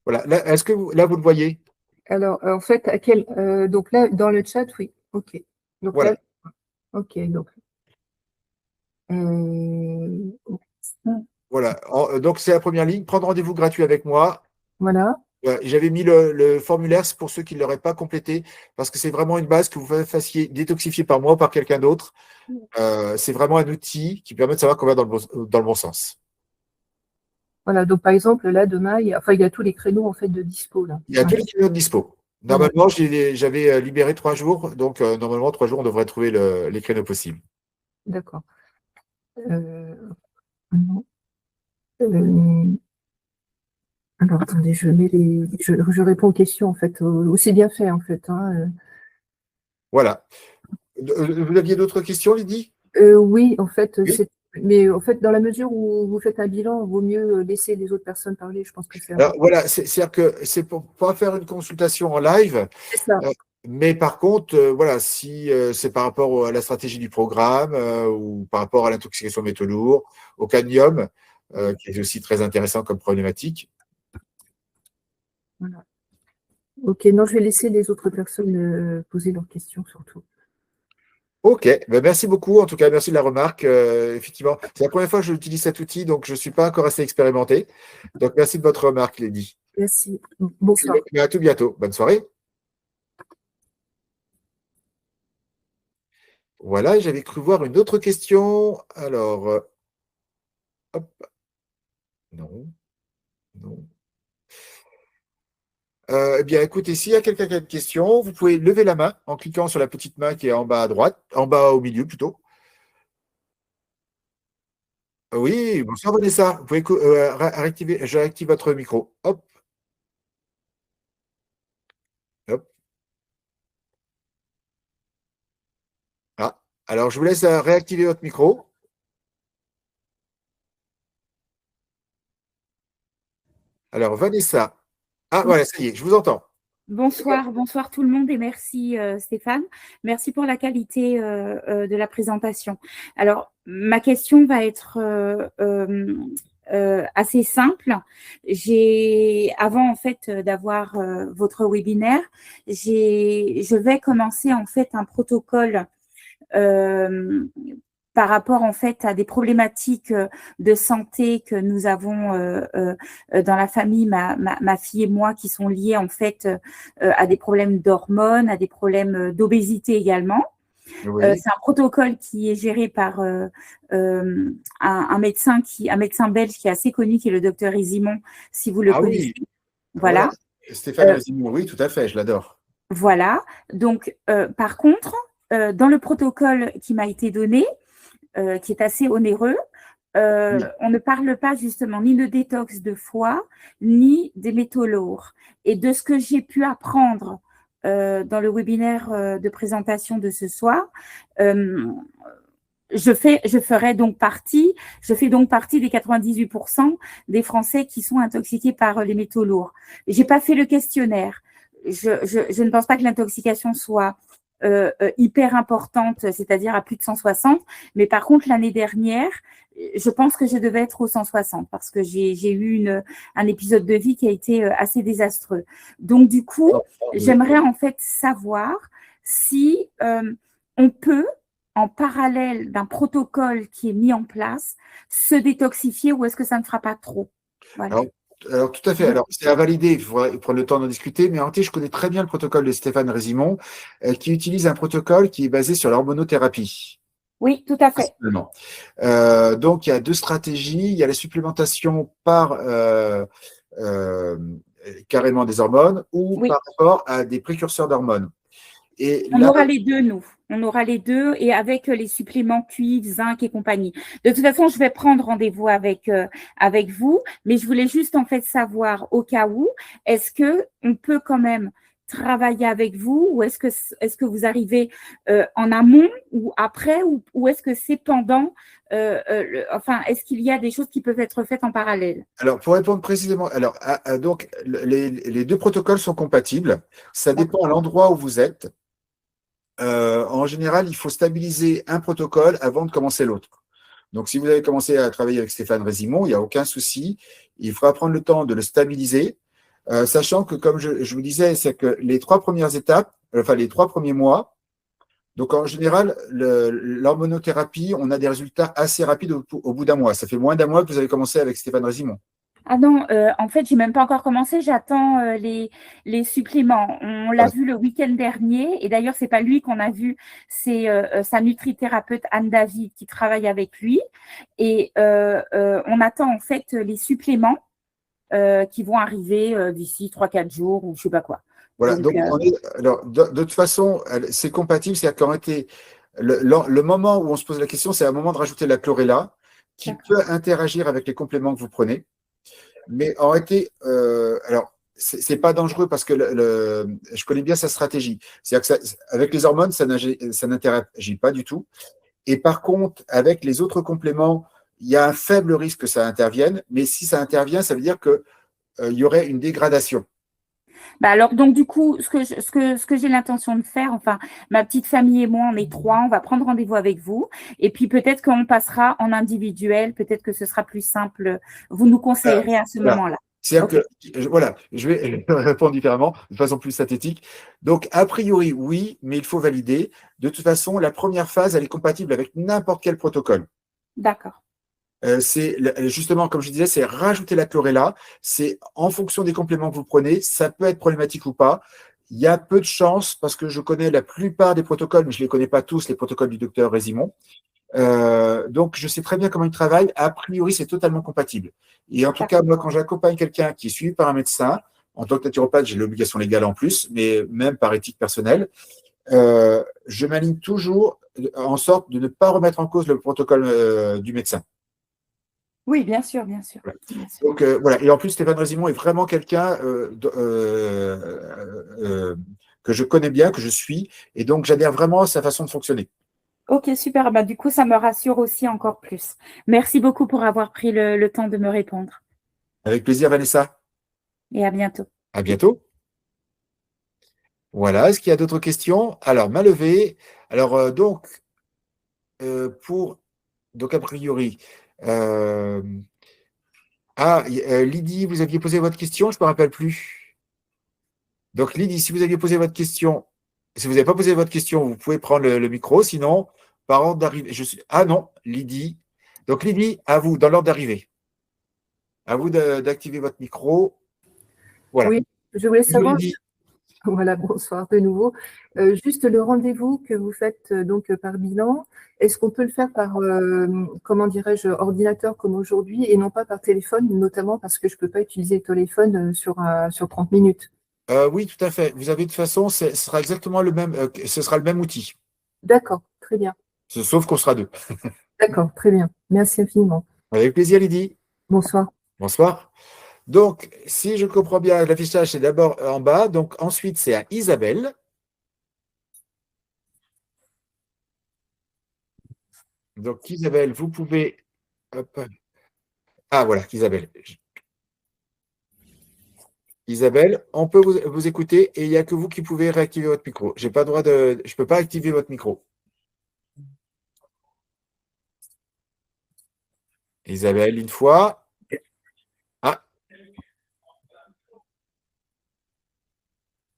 Voilà. Est-ce que là, vous le voyez? Alors, en fait, donc là, dans le chat, oui. OK. Donc voilà. Là, OK. Donc, voilà. Donc, c'est la première ligne. Prendre rendez-vous gratuit avec moi. Voilà. J'avais mis le formulaire pour ceux qui ne l'auraient pas complété, parce que c'est vraiment une base que vous fassiez détoxifier par moi ou par quelqu'un d'autre. C'est vraiment un outil qui permet de savoir qu'on va dans le bon sens. Voilà, donc par exemple, là, demain, il y a tous les créneaux en fait de dispo. Là. Il y a tous les créneaux de dispo. Normalement, j'avais libéré 3 jours, donc normalement, 3 jours, on devrait trouver les créneaux possibles. D'accord. Alors, attendez, je réponds aux questions, en fait. C'est bien fait, en fait. Voilà. Vous aviez d'autres questions, Lydie? Oui, en fait, oui. Mais en fait, dans la mesure où vous faites un bilan, il vaut mieux laisser les autres personnes parler. Je pense que c'est. Alors, voilà, c'est-à-dire que c'est pour pas faire une consultation en live. C'est ça. Mais par contre, voilà, si c'est par rapport à la stratégie du programme ou par rapport à l'intoxication aux métaux lourds, au cadmium, qui est aussi très intéressant comme problématique. Voilà. Ok, non, je vais laisser les autres personnes poser leurs questions surtout. Ok, ben merci beaucoup. En tout cas, merci de la remarque. Effectivement, c'est la première fois que j'utilise cet outil, donc je ne suis pas encore assez expérimenté. Donc, merci de votre remarque, Lydie. Merci. Bonsoir. Et à tout bientôt. Bonne soirée. Voilà, j'avais cru voir une autre question. Alors, hop. Non. Non. Eh bien, écoutez, s'il y a quelqu'un qui a une question, vous pouvez lever la main en cliquant sur la petite main qui est en bas à droite, en bas au milieu plutôt. Oui, bonsoir Vanessa. Vous pouvez réactiver, je réactive votre micro. Hop, hop. Ah, alors je vous laisse réactiver votre micro. Alors Vanessa. Ah voilà, ça y est, je vous entends. Bonsoir tout le monde et merci Stéphane. Merci pour la qualité de la présentation. Alors, ma question va être assez simple. Avant en fait d'avoir votre webinaire, je vais commencer en fait un protocole euh, par rapport en fait à des problématiques de santé que nous avons dans la famille, ma fille et moi, qui sont liées en fait à des problèmes d'hormones, à des problèmes d'obésité également. Oui. C'est un protocole qui est géré par un médecin belge qui est assez connu, qui est le docteur Isimon, si vous le connaissez. Oui. Voilà. Stéphane Rézimon, oui, tout à fait, je l'adore. Voilà. Donc, par contre, dans le protocole qui m'a été donné, qui est assez onéreux, Oui. on ne parle pas justement ni de détox de foie, ni des métaux lourds. Et de ce que j'ai pu apprendre dans le webinaire de présentation de ce soir, je fais donc partie des 98% des Français qui sont intoxiqués par les métaux lourds. J'ai pas fait le questionnaire. Je ne pense pas que l'intoxication soit hyper importante, c'est-à-dire à plus de 160. Mais par contre, l'année dernière, je pense que je devais être au 160 parce que j'ai eu un épisode de vie qui a été assez désastreux. Donc, du coup, j'aimerais en fait savoir si on peut, en parallèle d'un protocole qui est mis en place, se détoxifier ou est-ce que ça ne fera pas trop? Voilà. Alors, tout à fait. Alors, c'est à valider, il faudra prendre le temps d'en discuter. Mais en réalité, je connais très bien le protocole de Stéphane Rézimon, qui utilise un protocole qui est basé sur l'hormonothérapie. Oui, tout à fait. Donc, il y a deux stratégies. Il y a la supplémentation par carrément des hormones ou par rapport à des précurseurs d'hormones. Et on aura les deux, nous. On aura les deux et avec les suppléments cuivre, zinc et compagnie. De toute façon, je vais prendre rendez-vous avec vous, mais je voulais juste en fait savoir au cas où, est-ce que on peut quand même travailler avec vous ou est-ce que vous arrivez en amont ou après ou est-ce que c'est pendant est-ce qu'il y a des choses qui peuvent être faites en parallèle? Alors, pour répondre précisément, donc les deux protocoles sont compatibles. Ça dépend à l'endroit où vous êtes. En général, il faut stabiliser un protocole avant de commencer l'autre. Donc, si vous avez commencé à travailler avec Stéphane Rézimon, il n'y a aucun souci. Il faudra prendre le temps de le stabiliser, sachant que, comme je vous disais, c'est que les 3 premières étapes, les 3 premiers mois, donc en général, l'hormonothérapie, on a des résultats assez rapides au bout d'un mois. Ça fait moins d'un mois que vous avez commencé avec Stéphane Rézimon. Ah non, en fait, j'ai même pas encore commencé. J'attends les suppléments. On l'a vu le week-end dernier, et d'ailleurs, c'est pas lui qu'on a vu, c'est sa nutrithérapeute Anne David qui travaille avec lui. Et on attend en fait les suppléments qui vont arriver d'ici 3-4 jours ou je sais pas quoi. Voilà. Donc alors, de toute façon, c'est compatible, c'est-à-dire qu'en réalité, le moment où on se pose la question, c'est un moment de rajouter la chlorella qui peut interagir avec les compléments que vous prenez. Mais en réalité, alors, c'est pas dangereux parce que je connais bien sa stratégie. C'est-à-dire que avec les hormones, ça n'interagit pas du tout. Et par contre, avec les autres compléments, il y a un faible risque que ça intervienne. Mais si ça intervient, ça veut dire qu'il y aurait une dégradation. Bah alors, donc, du coup, ce que j'ai l'intention de faire, enfin, ma petite famille et moi, on est 3, on va prendre rendez-vous avec vous. Et puis, peut-être qu'on passera en individuel, peut-être que ce sera plus simple. Vous nous conseillerez à ce moment-là. C'est-à-dire que, voilà, je vais répondre différemment, de façon plus synthétique. Donc, a priori, oui, mais il faut valider. De toute façon, la première phase, elle est compatible avec n'importe quel protocole. D'accord. C'est justement, comme je disais, c'est rajouter la chlorella. C'est en fonction des compléments que vous prenez, ça peut être problématique ou pas. Il y a peu de chances, parce que je connais la plupart des protocoles, mais je ne les connais pas tous, les protocoles du docteur Rézimon. Donc, je sais très bien comment il travaille. A priori, c'est totalement compatible. Et en tout cas, moi, quand j'accompagne quelqu'un qui est suivi par un médecin, en tant que naturopathe, j'ai l'obligation légale en plus, mais même par éthique personnelle, je m'aligne toujours en sorte de ne pas remettre en cause le protocole du médecin. Oui, bien sûr, bien sûr. Voilà. Bien sûr. Donc voilà. Et en plus, Stéphane Résimond est vraiment quelqu'un que je connais bien, que je suis, et donc j'adhère vraiment à sa façon de fonctionner. Ok, super. Bah, du coup, ça me rassure aussi encore plus. Merci beaucoup pour avoir pris le temps de me répondre. Avec plaisir, Vanessa. Et à bientôt. À bientôt. Voilà. Est-ce qu'il y a d'autres questions? Alors, main levée. Alors, pour donc a priori. euh, Lydie, vous aviez posé votre question, je ne me rappelle plus. Donc, Lydie, si vous aviez posé votre question, si vous n'avez pas posé votre question, vous pouvez prendre le micro. Sinon, par ordre d'arrivée. Ah non, Lydie. Donc, Lydie, à vous, dans l'ordre d'arrivée. À vous d'activer votre micro. Voilà. Oui, je voulais Bonjour, savoir, Lydie. voilà, bonsoir de nouveau. Juste le rendez-vous que vous faites par bilan, est-ce qu'on peut le faire par, comment dirais-je, ordinateur comme aujourd'hui et non pas par téléphone, notamment parce que je ne peux pas utiliser le téléphone sur 30 minutes. Oui, tout à fait. Vous avez de toute façon, ce sera exactement le même, ce sera le même outil. D'accord, très bien. Sauf qu'on sera deux. D'accord, très bien. Merci infiniment. Avec plaisir, Lydie. Bonsoir. Bonsoir. Donc, si je comprends bien, l'affichage, c'est d'abord en bas. Donc, ensuite, c'est à Isabelle. Donc, Isabelle, vous pouvez. Hop. Ah, voilà, Isabelle. Isabelle, on peut vous écouter et il n'y a que vous qui pouvez réactiver votre micro. J'ai pas le droit de. Je ne peux pas activer votre micro. Isabelle, une fois. Ah,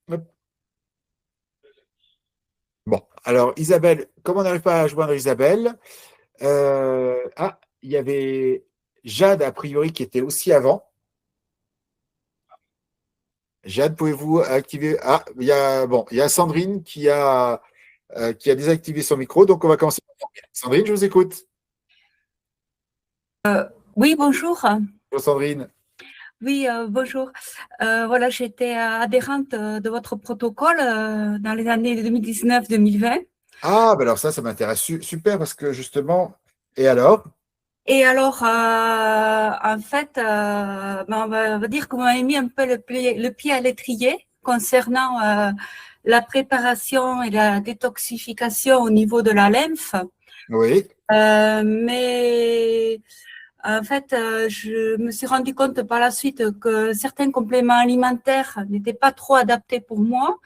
hop. Bon, alors Isabelle, comme on n'arrive pas à joindre Isabelle, il y avait Jade, a priori, qui était aussi avant. Jade, pouvez-vous activer? Ah, il y a Sandrine qui a désactivé son micro, donc on va commencer. Sandrine, je vous écoute. Oui, bonjour. Bonjour Sandrine. Oui, bonjour. Voilà, j'étais adhérente de votre protocole dans les années 2019-2020. Ah, ben alors ça m'intéresse super parce que justement, et alors? Et alors, en fait, on va dire que vous m'avez mis un peu le pied à l'étrier concernant la préparation et la détoxification au niveau de la lymphe. Oui. Mais en fait, je me suis rendu compte par la suite que certains compléments alimentaires n'étaient pas trop adaptés pour moi.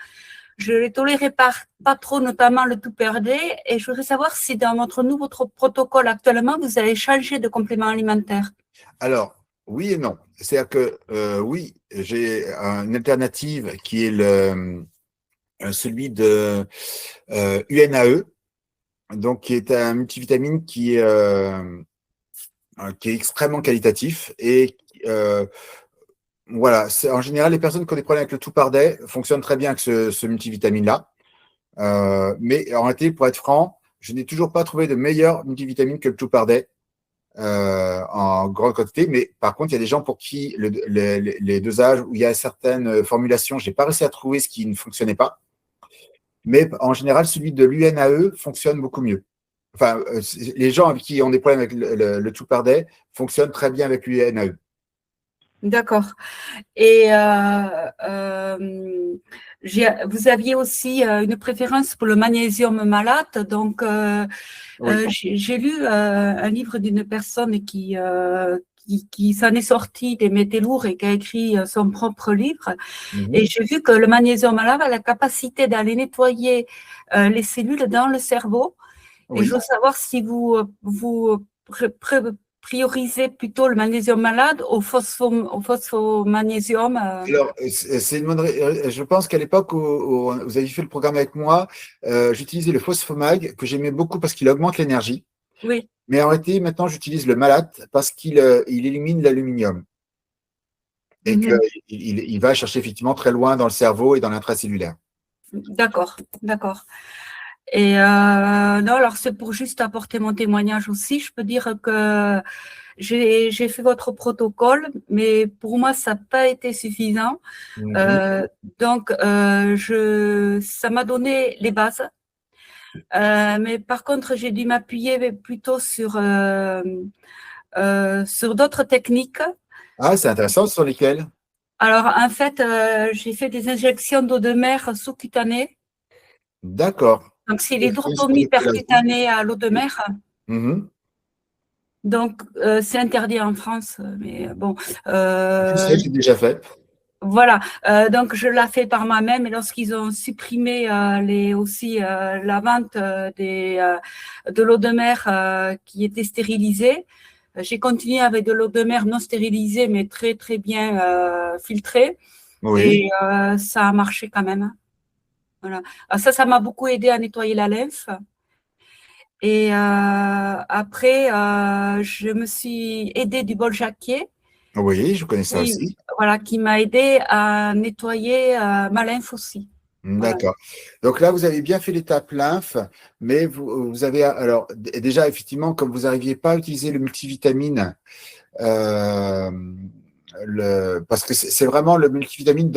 Je les tolérais pas trop, notamment le tout perdé. Et je voudrais savoir si dans votre nouveau protocole actuellement, vous avez changé de complément alimentaire. Alors, oui et non. C'est-à-dire que oui, j'ai une alternative qui est celui de UNAE, donc qui est un multivitamine qui est extrêmement qualitatif et voilà, en général, les personnes qui ont des problèmes avec le tout-pardais fonctionnent très bien avec ce multivitamine-là. Mais en réalité, pour être franc, je n'ai toujours pas trouvé de meilleur multivitamine que le tout-pardais en grande quantité. Mais par contre, il y a des gens pour qui les dosages, où il y a certaines formulations, je n'ai pas réussi à trouver ce qui ne fonctionnait pas. Mais en général, celui de l'UNAE fonctionne beaucoup mieux. Enfin, les gens qui ont des problèmes avec le tout-pardais fonctionnent très bien avec l'UNAE. D'accord. Et vous aviez aussi une préférence pour le magnésium malate. Donc, Oui. j'ai lu un livre d'une personne qui s'en est sortie des métaux lourds et qui a écrit son propre livre. Et j'ai vu que le magnésium malate a la capacité d'aller nettoyer les cellules dans le cerveau. Oui. Et je veux savoir si vous priorisez plutôt le magnésium malade au phosphomagnésium. Alors, c'est une je pense qu'à l'époque où vous avez fait le programme avec moi, j'utilisais le phosphomag que j'aimais beaucoup parce qu'il augmente l'énergie. Oui. Mais en réalité, maintenant, j'utilise le malate parce qu'il il élimine l'aluminium et qu'il va chercher effectivement très loin dans le cerveau et dans l'intracellulaire. D'accord, d'accord. Et non, alors c'est pour juste apporter mon témoignage aussi. Je peux dire que j'ai fait votre protocole, mais pour moi, ça n'a pas été suffisant. Donc, ça m'a donné les bases. Mais par contre, j'ai dû m'appuyer plutôt sur sur d'autres techniques. Ah, c'est intéressant, ce sont lesquels? Alors, en fait, j'ai fait des injections d'eau de mer sous-cutanée. D'accord. Donc, c'est Vous pouvez se l'hydrotomie connecter là-dessus. percutanée à l'eau de mer. Mhm. Donc, c'est interdit en France, mais bon. Je sais, j'ai déjà fait. Voilà, donc je l'ai fait par moi-même et lorsqu'ils ont supprimé aussi la vente de l'eau de mer qui était stérilisée, j'ai continué avec de l'eau de mer non stérilisée mais très très bien filtrée Oui. et ça a marché quand même. Voilà. Ça m'a beaucoup aidé à nettoyer la lymphe. Et après, je me suis aidée du bol jacquier. Oui, je connais ça Oui, aussi. voilà, qui m'a aidé à nettoyer ma lymphe aussi. Voilà. D'accord. Donc là, vous avez bien fait l'étape lymphe, mais vous avez, alors, déjà, effectivement, comme vous n'arriviez pas à utiliser le multivitamine, euh, parce que c'est vraiment le multivitamine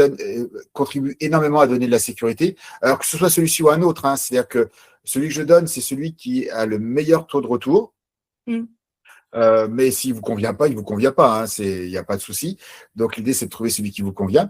contribue énormément à donner de la sécurité, alors que ce soit celui-ci ou un autre, hein. C'est-à-dire que celui que je donne, c'est celui qui a le meilleur taux de retour. Mm. Mais s'il vous convient pas, il vous convient pas, hein, il n'y a pas de souci. Donc l'idée, c'est de trouver celui qui vous convient.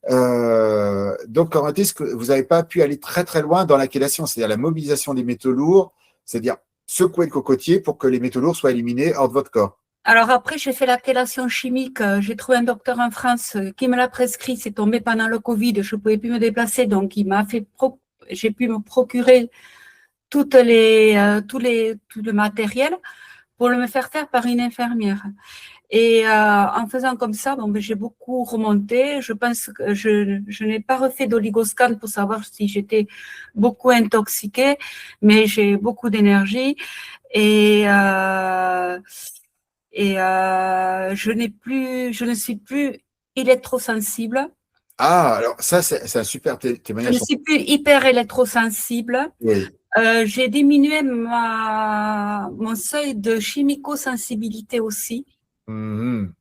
Donc, en réalité, ce que vous n'avez pas pu aller très très loin dans la chélation, c'est-à-dire la mobilisation des métaux lourds, c'est-à-dire secouer le cocotier pour que les métaux lourds soient éliminés hors de votre corps. Alors après, j'ai fait la chélation chimique. J'ai trouvé un docteur en France qui me l'a prescrit. C'est tombé pendant le Covid. Je ne pouvais plus me déplacer. Donc, j'ai pu me procurer tout le matériel pour le me faire par une infirmière. Et en faisant comme ça, bon, j'ai beaucoup remonté. Je pense que je n'ai pas refait d'oligoscan pour savoir si j'étais beaucoup intoxiquée, mais j'ai beaucoup d'énergie et je ne suis plus électrosensible. Ah, alors ça, c'est un super Je ne témoignage. suis plus hyper électrosensible. Oui. J'ai diminué mon seuil de chimico-sensibilité aussi. Mhm.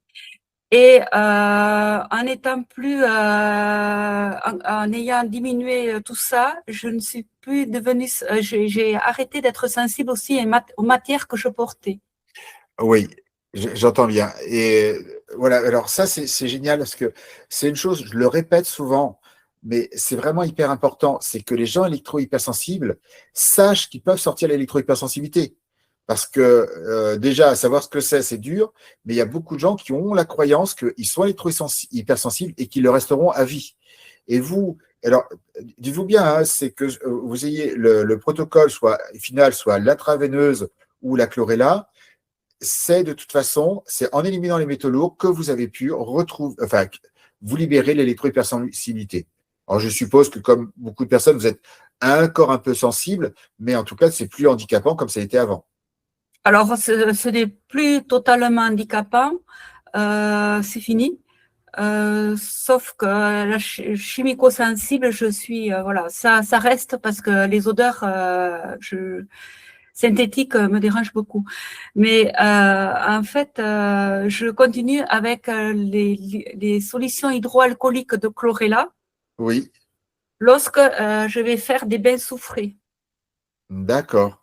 Et en ayant diminué tout ça, je ne suis plus devenue, j'ai arrêté d'être sensible aussi aux matières que je portais. Oui, j'entends bien. Et voilà, alors ça, c'est génial parce que c'est une chose, je le répète souvent, mais c'est vraiment hyper important, c'est que les gens électro-hypersensibles sachent qu'ils peuvent sortir l'électro-hypersensibilité. Parce que déjà, savoir ce que c'est dur, mais il y a beaucoup de gens qui ont la croyance qu'ils sont électro-hypersensibles et qu'ils le resteront à vie. Et vous, alors, dites-vous bien, hein, c'est que vous ayez le protocole soit final, soit l'intraveineuse ou la chlorella, c'est de toute façon, c'est en éliminant les métaux lourds que vous avez pu vous libérer l'électrohypersensibilité. Alors, je suppose que comme beaucoup de personnes, vous êtes encore un peu sensible, mais en tout cas, c'est plus handicapant comme ça a été avant. Alors, ce n'est plus totalement handicapant, c'est fini. Sauf que la chimico-sensible, je suis, voilà, ça reste parce que les odeurs synthétiques me dérangent beaucoup. Mais en fait, je continue avec les solutions hydroalcooliques de chlorella Oui, lorsque je vais faire des bains soufrés. d'accord.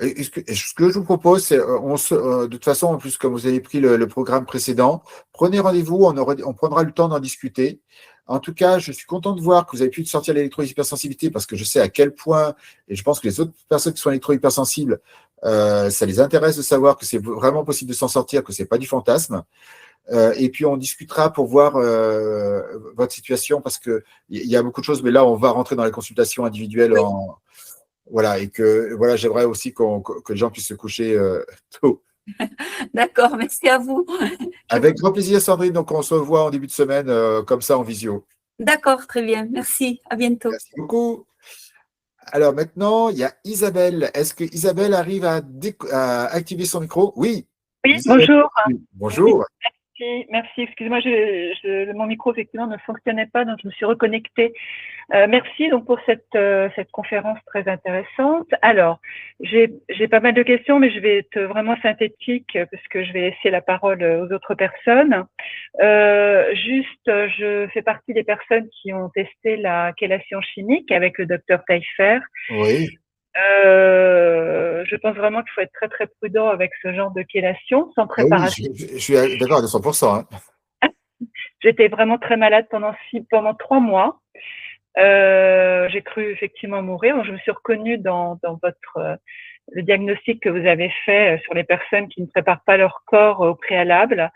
Ce que je vous propose, c'est, de toute façon, en plus, comme vous avez pris le programme précédent, prenez rendez-vous, on prendra le temps d'en discuter. En tout cas, je suis content de voir que vous avez pu sortir l'électro-hypersensibilité parce que je sais à quel point, et je pense que les autres personnes qui sont électro-hypersensibles, ça les intéresse de savoir que c'est vraiment possible de s'en sortir, que c'est pas du fantasme. Et puis, on discutera pour voir votre situation parce que il y a beaucoup de choses, mais là, on va rentrer dans les consultations individuelles Oui, voilà, et que voilà, j'aimerais aussi que les gens puissent se coucher tôt. d'accord, merci à vous. Avec grand plaisir, Sandrine. Donc, on se revoit en début de semaine, comme ça, en visio. D'accord, très bien, merci, à bientôt. Merci beaucoup. Alors maintenant, il y a Isabelle. Est-ce que Isabelle arrive à activer son micro? Oui. Oui, Isabelle. bonjour. Oui. Bonjour. Merci. Excusez-moi, mon micro effectivement ne fonctionnait pas, donc je me suis reconnectée. Merci donc pour cette conférence très intéressante. Alors, j'ai pas mal de questions, mais je vais être vraiment synthétique parce que je vais laisser la parole aux autres personnes. Je fais partie des personnes qui ont testé la chélation chimique avec le docteur Taillefer. Oui. Je pense vraiment qu'il faut être très, très prudent avec ce genre de chélation, sans Ah oui, préparation. je suis d'accord à 200%. Hein. J'étais vraiment très malade pendant 3 mois. J'ai cru effectivement mourir. Donc, je me suis reconnue dans votre le diagnostic que vous avez fait sur les personnes qui ne préparent pas leur corps au préalable.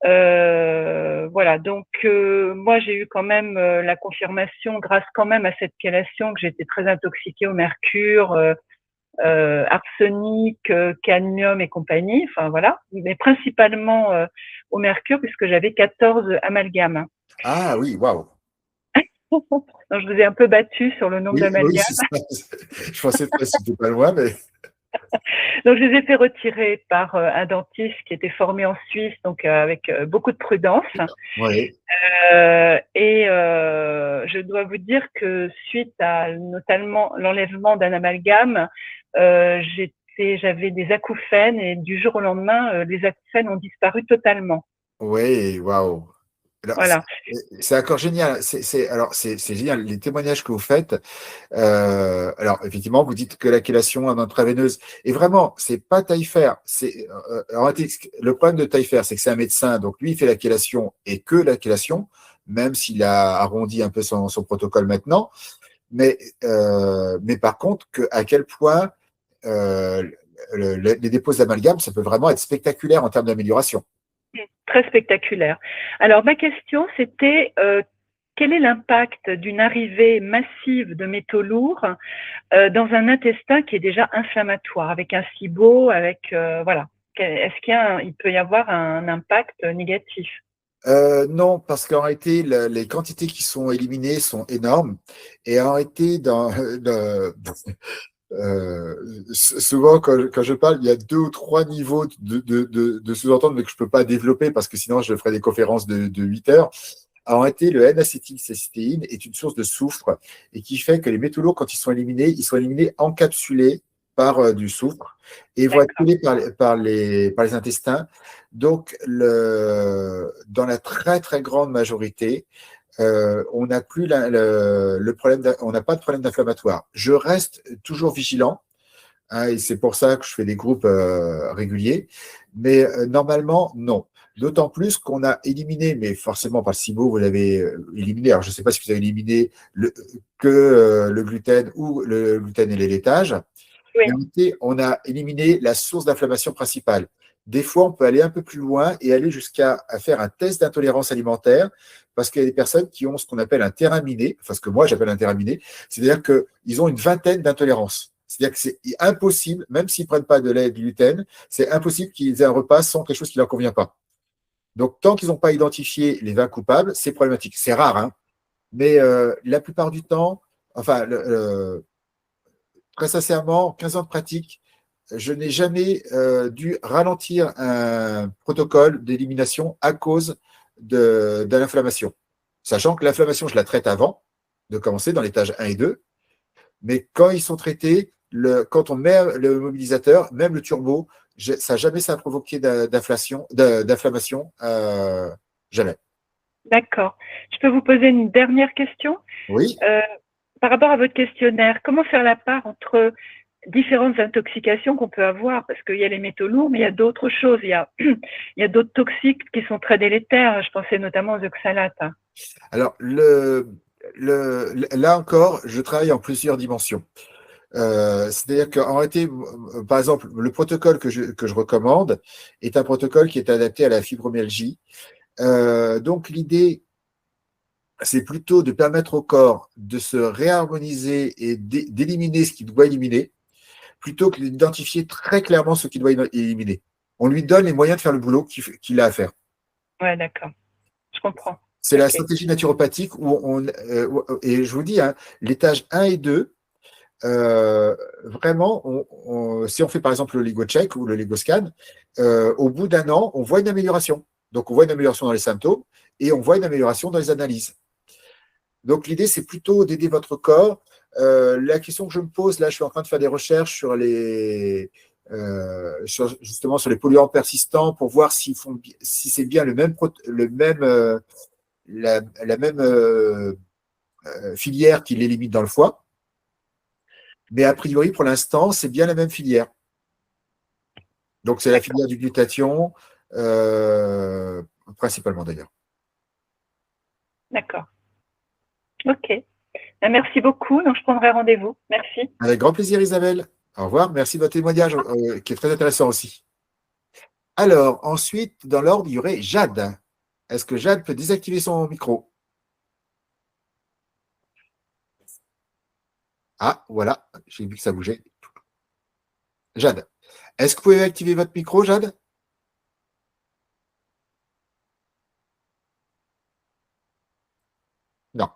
Voilà, donc moi j'ai eu quand même la confirmation grâce quand même à cette chélation que j'étais très intoxiquée au mercure, arsenic, cadmium et compagnie, enfin voilà, mais principalement au mercure puisque j'avais 14 amalgames. Ah oui, waouh. Donc je vous ai un peu battu sur le nombre Oui, oui, d'amalgames. c'est ça. Je pensais pas si c'était pas loin, mais Donc je les ai fait retirer par un dentiste qui était formé en Suisse, donc avec beaucoup de prudence. oui. Je dois vous dire que suite à notamment l'enlèvement d'un amalgame, j'avais des acouphènes et du jour au lendemain, les acouphènes ont disparu totalement. Oui, waouh. Alors, Voilà. c'est encore génial. C'est génial les témoignages que vous faites. Alors, effectivement, vous dites que la chélation intraveineuse, et vraiment, c'est pas Taillefer. En réalité, le problème de Taillefer, c'est que c'est un médecin, donc lui, il fait la chélation et que la chélation, même s'il a arrondi un peu son protocole maintenant. Mais par contre, à quel point euh, les dépôts d'amalgame, ça peut vraiment être spectaculaire en termes d'amélioration. Très spectaculaire. Alors, ma question, c'était quel est l'impact d'une arrivée massive de métaux lourds dans un intestin qui est déjà inflammatoire, avec un SIBO, voilà. Est-ce il peut y avoir un impact négatif? Non, parce qu'en réalité, les quantités qui sont éliminées sont énormes. Et en réalité, souvent, quand je parle, il y a 2 ou 3 niveaux de sous-entendre, mais que je ne peux pas développer parce que sinon, je ferai des conférences de 8 heures. En réalité, le N-acétylcystéine est une source de soufre et qui fait que les métaux lourds, quand ils sont éliminés encapsulés par du soufre et vont être D'accord. coulés par les intestins. Donc, dans la très, très grande majorité, on n'a plus le problème, on n'a pas de problème d'inflammatoire. Je reste toujours vigilant, hein, et c'est pour ça que je fais des groupes réguliers. Mais normalement, non. D'autant plus qu'on a éliminé, mais forcément par le SIBO, vous l'avez éliminé. Alors, je ne sais pas si vous avez éliminé le gluten ou le gluten et les laitages. Mais Oui, en réalité, on a éliminé la source d'inflammation principale. Des fois, on peut aller un peu plus loin et aller jusqu'à faire un test d'intolérance alimentaire parce qu'il y a des personnes qui ont ce qu'on appelle un terrain miné, enfin ce que moi j'appelle un terrain miné, c'est-à-dire qu'ils ont une vingtaine d'intolérances. C'est-à-dire que c'est impossible, même s'ils ne prennent pas de lait et de gluten, c'est impossible qu'ils aient un repas sans quelque chose qui ne leur convient pas. Donc, tant qu'ils n'ont pas identifié les 20 coupables, c'est problématique. C'est rare, hein, mais la plupart du temps, enfin, très sincèrement, 15 ans de pratique, je n'ai jamais dû ralentir un protocole d'élimination à cause de l'inflammation. Sachant que l'inflammation, je la traite avant de commencer dans l'étage 1 et 2, mais quand ils sont traités, quand on met le mobilisateur, même le turbo, ça a provoqué d'inflammation, jamais. d'accord. Je peux vous poser une dernière question? Oui. Par rapport à votre questionnaire, comment faire la part entre différentes intoxications qu'on peut avoir? Parce qu'il y a les métaux lourds, mais il y a d'autres choses. Il y a d'autres toxiques qui sont très délétères. Je pensais notamment aux oxalates. Alors, là encore, je travaille en plusieurs dimensions. C'est-à-dire qu'en réalité, par exemple, le protocole que je recommande est un protocole qui est adapté à la fibromyalgie. Donc, l'idée, c'est plutôt de permettre au corps de se réharmoniser et d'éliminer ce qu'il doit éliminer, plutôt que d'identifier très clairement ce qu'il doit éliminer. On lui donne les moyens de faire le boulot qu'il a à faire. Ouais, d'accord. Je comprends. C'est la Ok. stratégie naturopathique et je vous dis, hein, l'étage 1 et 2, vraiment, si on fait par exemple le LegoCheck ou le LegoScan, au bout d'un an, on voit une amélioration. Donc, on voit une amélioration dans les symptômes et on voit une amélioration dans les analyses. Donc, l'idée, c'est plutôt d'aider votre corps. La question que je me pose, là, je suis en train de faire des recherches justement sur les polluants persistants pour voir si c'est bien la même filière qui l'élimine dans le foie. Mais a priori, pour l'instant, c'est bien la même filière. Donc, c'est la filière du glutathion, principalement d'ailleurs. D'accord. Ok. Ben, merci beaucoup. Donc, je prendrai rendez-vous. Merci. Avec grand plaisir, Isabelle. Au revoir. Merci de votre témoignage, qui est très intéressant aussi. Alors, ensuite, dans l'ordre, il y aurait Jade. Est-ce que Jade peut désactiver son micro? Ah, voilà, j'ai vu que ça bougeait. Jade, est-ce que vous pouvez activer votre micro, Jade? Non.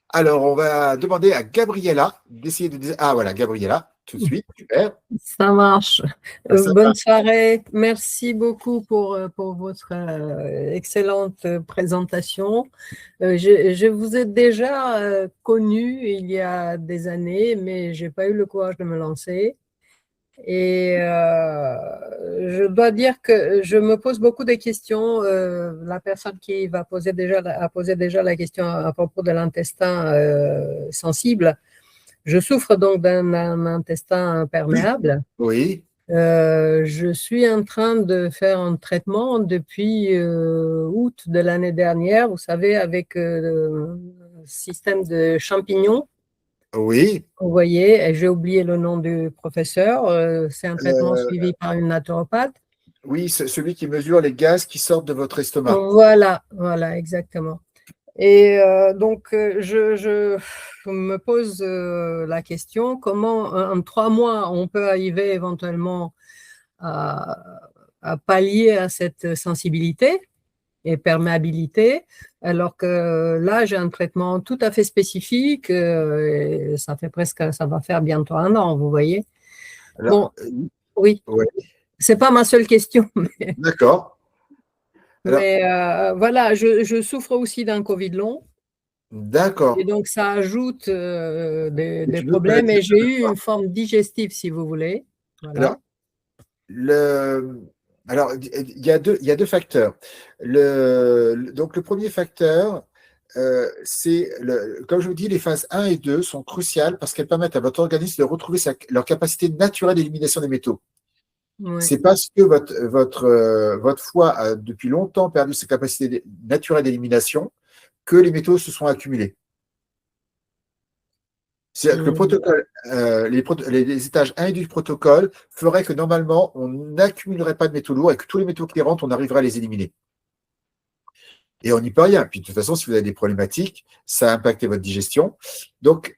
Alors, on va demander à Gabriella d'essayer de... Ah, voilà, Gabriella, tout de suite, super. Ça marche. Ah, ça Bonne va. soirée. Merci beaucoup pour votre excellente présentation. Je vous ai déjà connu il y a des années, mais j'ai pas eu le courage de me lancer. Et je dois dire que je me pose beaucoup de questions. La personne qui a posé déjà la question à propos de l'intestin sensible. Je souffre donc d'un intestin perméable. Oui, Je suis en train de faire un traitement depuis août de l'année dernière, vous savez, avec le système de champignons. oui. Vous voyez, et j'ai oublié le nom du professeur. C'est un traitement Euh, suivi par une naturopathe. oui, c'est celui qui mesure les gaz qui sortent de votre estomac. Voilà, exactement. Et donc, je me pose la question, comment en 3 mois on peut arriver éventuellement à pallier à cette sensibilité et perméabilité, alors que là, j'ai un traitement tout à fait spécifique, et ça va faire bientôt 1 an, vous voyez. Alors, Bon, oui, ouais, c'est pas ma seule question, d'accord. Alors, mais voilà, je souffre aussi d'un Covid long. Et d'accord. donc, ça ajoute des Tu veux problèmes. maladie Et j'ai eu inflammatoire. une forme digestive, si vous voulez. Alors, Voilà. le, alors, il y a deux facteurs. Donc, le premier facteur, comme je vous dis, les phases 1 et 2 sont cruciales parce qu'elles permettent à votre organisme de retrouver leur capacité naturelle d'élimination des métaux. Ouais. C'est parce que votre foie a depuis longtemps perdu ses capacités naturelles d'élimination que les métaux se sont accumulés. C'est-à-dire que le protocole, les étages 1 et 2 du protocole feraient que normalement, on n'accumulerait pas de métaux lourds et que tous les métaux qui rentrent, on arriverait à les éliminer. Et on n'y peut rien. Puis de toute façon, si vous avez des problématiques, ça a impacté votre digestion. Donc,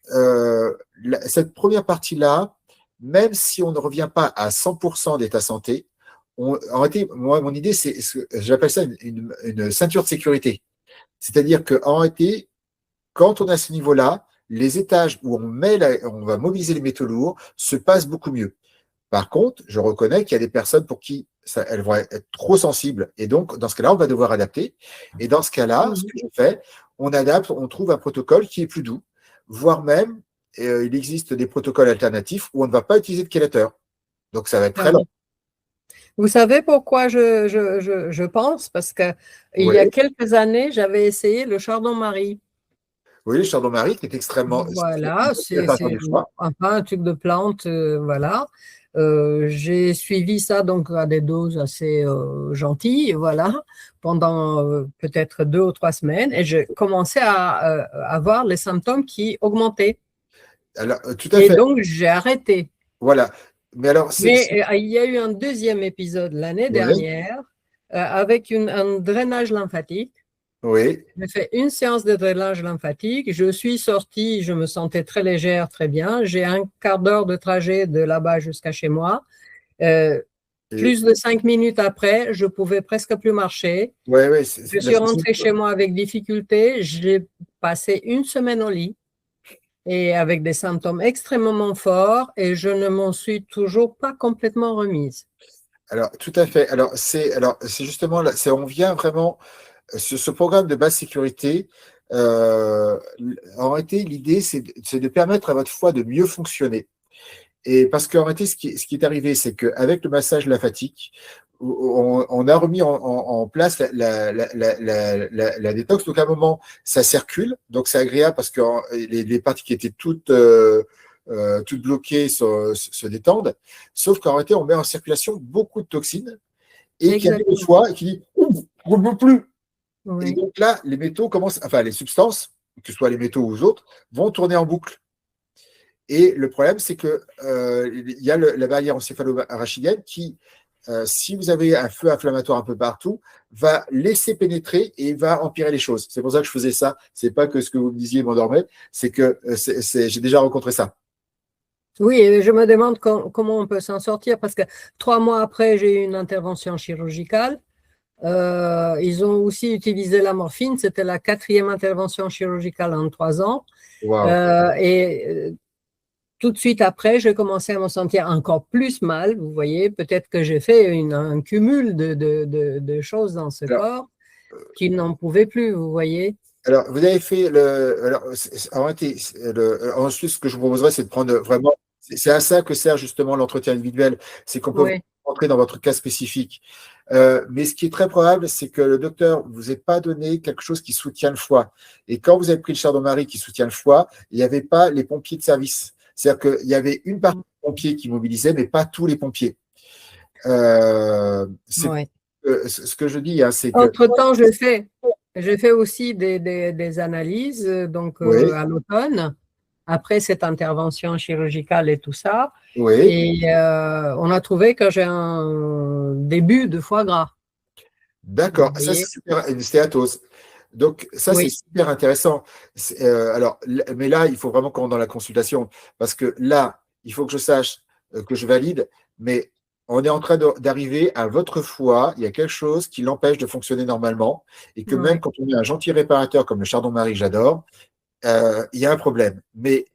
cette première partie-là, même si on ne revient pas à 100% d'état santé, en réalité, moi, mon idée, j'appelle ça une ceinture de sécurité. C'est-à-dire qu'en réalité, quand on est à ce niveau-là, les étages où on va mobiliser les métaux lourds se passent beaucoup mieux. Par contre, je reconnais qu'il y a des personnes pour qui elles vont être trop sensibles. Et donc, dans ce cas-là, on va devoir adapter. Et dans ce cas-là, ce que je fais, on adapte, on trouve un protocole qui est plus doux, voire même, il existe des protocoles alternatifs où on ne va pas utiliser de chélateur. Donc, ça va être très long. Vous savez pourquoi je pense? Parce qu'il y a Oui, quelques années, j'avais essayé le chardon-marie. oui, le chardon-marie qui est extrêmement. Voilà, c'est du foie. un truc de plante, voilà. J'ai suivi ça donc à des doses assez gentilles, voilà, pendant peut-être 2 ou 3 semaines, et j'ai commencé à avoir les symptômes qui augmentaient. Alors, tout à Et fait. donc, j'ai arrêté. Voilà. Mais alors, Mais il y a eu un deuxième épisode l'année dernière avec un drainage lymphatique. oui, J'ai fait une séance de drainage lymphatique. Je suis sortie, je me sentais très légère, très bien. J'ai un quart d'heure de trajet de là-bas jusqu'à chez moi. Plus de 5 minutes après, je pouvais presque plus marcher. ouais, Je suis rentrée chez moi avec difficulté. J'ai passé 1 semaine au lit et avec des symptômes extrêmement forts et je ne m'en suis toujours pas complètement remise. Alors, tout à fait. C'est justement là, on vient vraiment ce programme de basse sécurité. En réalité, l'idée, c'est de permettre à votre foie de mieux fonctionner. Et parce qu'en réalité, ce qui est arrivé, c'est qu'avec le massage lymphatique, on a remis en place la détox. Donc, à un moment, ça circule. Donc, c'est agréable parce que les parties qui étaient toutes toutes bloquées se détendent. Sauf qu'en réalité, on met en circulation beaucoup de toxines et qui arrive au foie et qui dit « on ne veut plus ». Et donc là, les métaux commencent, enfin les substances, que ce soit les métaux ou les autres, vont tourner en boucle. Et le problème, c'est que il y a la barrière encéphalo-arachidienne qui, si vous avez un feu inflammatoire un peu partout, va laisser pénétrer et va empirer les choses. C'est pour ça que je faisais ça. C'est pas que ce que vous me disiez m'endormait, c'est que j'ai déjà rencontré ça. Oui, et je me demande comment on peut s'en sortir parce que 3 mois après, j'ai eu une intervention chirurgicale. Ils ont aussi utilisé la morphine. C'était la 4e intervention chirurgicale en 3 ans. Wow. Tout de suite après, j'ai commencé à me sentir encore plus mal. Vous voyez, peut-être que j'ai fait un cumul de choses dans ce corps qui n'en pouvaient plus, vous voyez. Alors, vous avez fait ensuite, ce que je vous proposerais, c'est de prendre vraiment. C'est à ça que sert justement l'entretien individuel. C'est qu'on peut rentrer dans votre cas spécifique. Mais ce qui est très probable, c'est que le docteur ne vous ait pas donné quelque chose qui soutient le foie. Et quand vous avez pris le Chardon-Marie qui soutient le foie, il n'y avait pas les pompiers de service. C'est-à-dire qu'il y avait une partie des pompiers qui mobilisaient, mais pas tous les pompiers. Ce que je dis, hein, c'est que… Entre-temps, j'ai fait aussi des analyses donc, à l'automne, après cette intervention chirurgicale et tout ça. Et on a trouvé que j'ai un début de foie gras. D'accord, ça c'est super, une stéatose. Donc, ça, c'est super intéressant. Mais là, il faut vraiment qu'on rentre dans la consultation. Parce que là, il faut que je sache que je valide, mais on est en train d'arriver à votre foie. Il y a quelque chose qui l'empêche de fonctionner normalement. Et que même quand on met un gentil réparateur comme le Chardon-Marie que j'adore, il y a un problème. Mais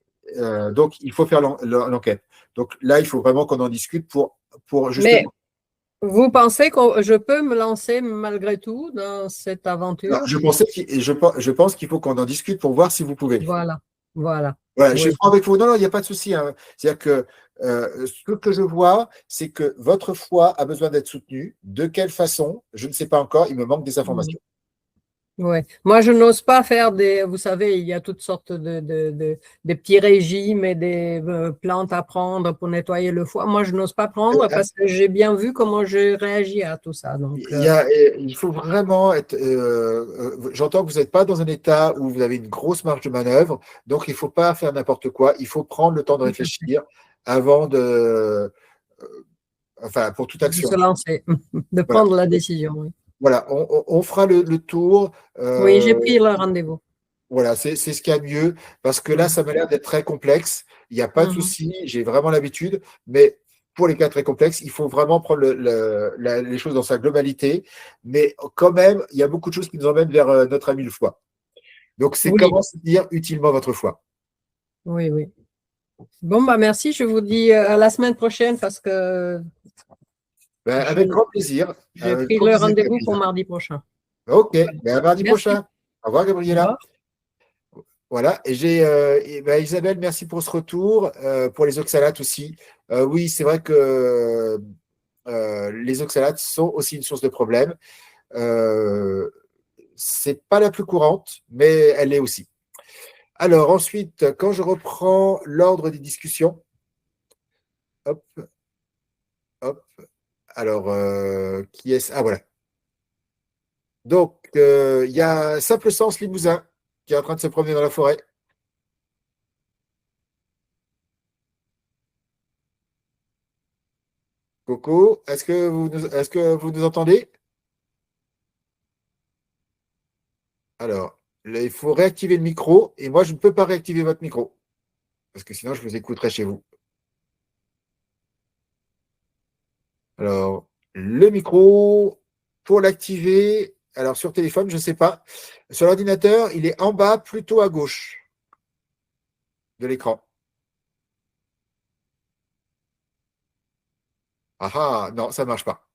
donc, il faut faire l'enquête. Donc là, il faut vraiment qu'on en discute pour justement… Mais vous pensez que je peux me lancer malgré tout dans cette aventure? Alors, je pense qu'il faut qu'on en discute pour voir si vous pouvez. Voilà. Je suis franc avec vous. Non, il n'y a pas de souci. Hein. C'est-à-dire que ce que je vois, c'est que votre foie a besoin d'être soutenu. De quelle façon? Je ne sais pas encore. Il me manque des informations. Oui, moi je n'ose pas faire vous savez, il y a toutes sortes des petits régimes et des plantes à prendre pour nettoyer le foie. Moi je n'ose pas prendre parce que j'ai bien vu comment je réagis à tout ça. Donc, il faut vraiment être… j'entends que vous n'êtes pas dans un état où vous avez une grosse marge de manœuvre, donc il ne faut pas faire n'importe quoi. Il faut prendre le temps de réfléchir avant enfin, pour toute action. De se lancer, de prendre la décision. Oui. Voilà, on fera le tour. Oui, j'ai pris le rendez-vous. Voilà, c'est ce qu'il y a de mieux, parce que là, ça m'a l'air d'être très complexe. Il n'y a pas de souci, j'ai vraiment l'habitude, mais pour les cas très complexes, il faut vraiment prendre les choses dans sa globalité. Mais quand même, il y a beaucoup de choses qui nous emmènent vers notre ami le foie. Donc, c'est comment soutenir utilement votre foie. Oui. Bon, merci. Je vous dis à la semaine prochaine parce que… avec grand plaisir. J'ai pris le rendez-vous pour mardi prochain. Ok, à mardi prochain. Au revoir, Gabriela. Voilà, et Isabelle, merci pour ce retour, pour les oxalates aussi. Oui, c'est vrai que les oxalates sont aussi une source de problème. C'est pas la plus courante, mais elle l'est aussi. Alors ensuite, quand je reprends l'ordre des discussions, hop. Alors, qui est-ce? Ah, voilà. Donc, il y a Simple Sens Limousin qui est en train de se promener dans la forêt. Coco, est-ce que vous nous entendez? Alors, là, il faut réactiver le micro et moi, je ne peux pas réactiver votre micro parce que sinon, je vous écouterai chez vous. Alors, le micro, pour l'activer, alors sur téléphone, je ne sais pas. Sur l'ordinateur, il est en bas, plutôt à gauche de l'écran. Ah, non, ça ne marche pas.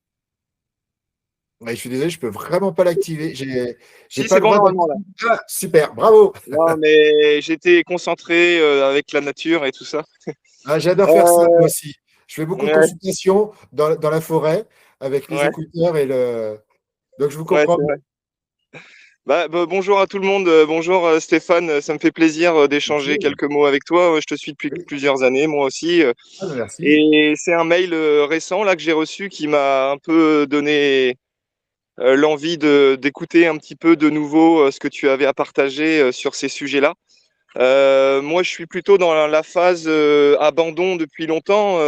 Ouais, je suis désolé, je ne peux vraiment pas l'activer. J'ai Si, pas c'est le bon droit normalement là. Ah, super, bravo. Non, mais j'étais concentré avec la nature et tout ça. Ah, j'adore faire ça, moi aussi. Je fais beaucoup de Ouais. consultations dans la forêt avec les Ouais. écouteurs et le. Donc, je vous Ouais, comprends. c'est vrai. Bonjour à tout le monde. Bonjour Stéphane. Ça me fait plaisir d'échanger Bonjour. quelques mots avec toi. Je te suis depuis Oui. plusieurs années, moi aussi. Ah, ben, merci. Et c'est un mail récent là que j'ai reçu qui m'a un peu donné l'envie d'écouter un petit peu de nouveau ce que tu avais à partager sur ces sujets-là. Moi, je suis plutôt dans la phase abandon depuis longtemps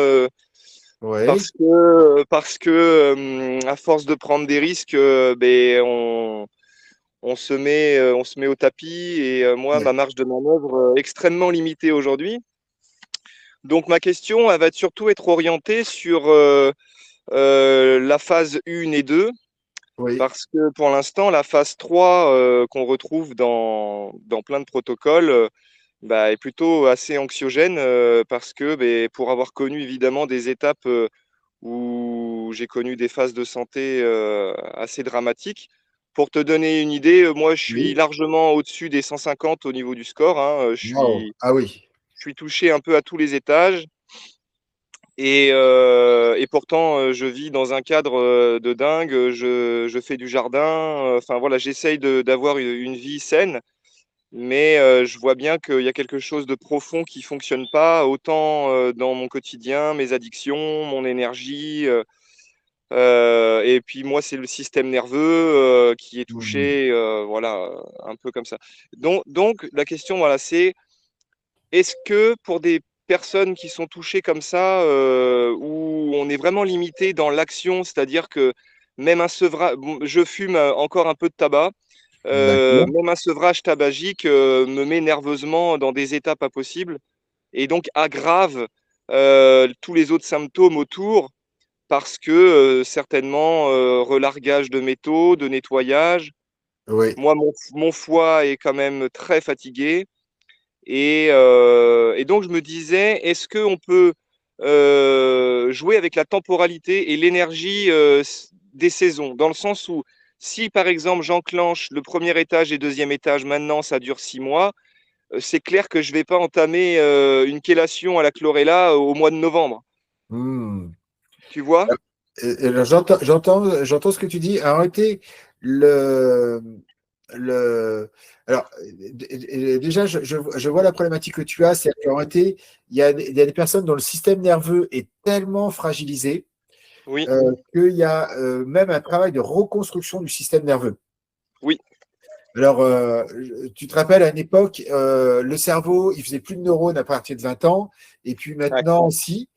Oui. parce que à force de prendre des risques, ben, on se met au tapis et moi, Ouais. ma marge de manœuvre est extrêmement limitée aujourd'hui. Donc, ma question, elle va surtout être orientée sur la phase 1 et 2, Oui. parce que pour l'instant, la phase 3 qu'on retrouve dans plein de protocoles bah, est plutôt assez anxiogène parce que pour avoir connu évidemment des étapes où j'ai connu des phases de santé assez dramatiques. Pour te donner une idée, moi je suis Oui. largement au-dessus des 150 au niveau du score, hein. Wow. Ah oui. Je suis touché un peu à tous les étages et pourtant je vis dans un cadre de dingue. Je fais du jardin. Enfin voilà, j'essaye d'avoir une vie saine. Mais je vois bien qu'il y a quelque chose de profond qui fonctionne pas, autant dans mon quotidien, mes addictions, mon énergie. Et puis moi, c'est le système nerveux qui est Hmm. touché, voilà, un peu comme ça. Donc la question, voilà, c'est est-ce que pour des personnes qui sont touchées comme ça, où on est vraiment limité dans l'action, c'est-à-dire que même un sevrage, bon, je fume encore un peu de tabac, D'accord. même un sevrage tabagique me met nerveusement dans des états pas possibles et donc aggrave tous les autres symptômes autour parce que certainement relargage de métaux, de nettoyage. Oui. Moi, mon foie est quand même très fatigué et donc je me disais, est-ce qu'on peut jouer avec la temporalité et l'énergie des saisons, dans le sens où si par exemple j'enclenche le premier étage et deuxième étage, maintenant ça dure 6 mois, c'est clair que je vais pas entamer une chélation à la chlorella au mois de novembre. Hmm. Tu vois? Et alors, j'entends ce que tu dis. En réalité, le, le, alors, déjà, je vois la problématique que tu as, c'est qu'en réalité, il y a des personnes dont le système nerveux est tellement fragilisé Oui, qu'il y a même un travail de reconstruction du système nerveux. oui, Alors, tu te rappelles, à une époque, le cerveau, il faisait plus de neurones à partir de 20 ans, et puis ouais, maintenant aussi,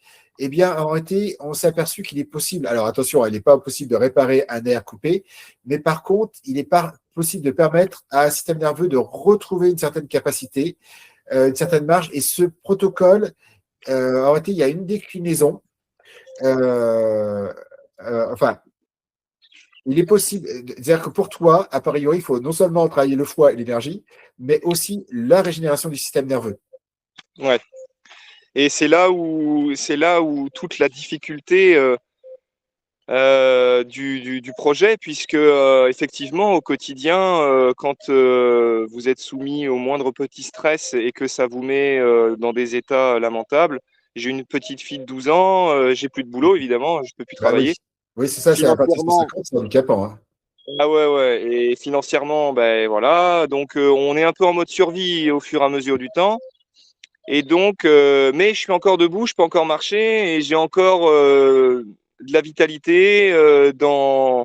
eh bien, en réalité, on s'est aperçu qu'il est possible, alors attention, il n'est pas possible de réparer un nerf coupé, mais par contre, il n'est pas possible de permettre à un système nerveux de retrouver une certaine capacité, une certaine marge, et ce protocole, en réalité, il y a une déclinaison, euh, enfin, il est possible, c'est-à-dire que pour toi, a priori, il faut non seulement travailler le foie et l'énergie, mais aussi la régénération du système nerveux. ouais. Et c'est là où toute la difficulté du projet, puisque effectivement au quotidien, quand vous êtes soumis au moindre petit stress et que ça vous met dans des états lamentables. J'ai une petite fille de 12 ans, j'ai plus de boulot évidemment, je peux plus Bah travailler. oui. Oui, c'est ça, c'est à partir de Financièrement, 50, c'est handicapant, hein. ah ouais, ouais, et financièrement, ben voilà, donc on est un peu en mode survie au fur et à mesure du temps. Et donc, mais je suis encore debout, je peux encore marcher et j'ai encore de la vitalité dans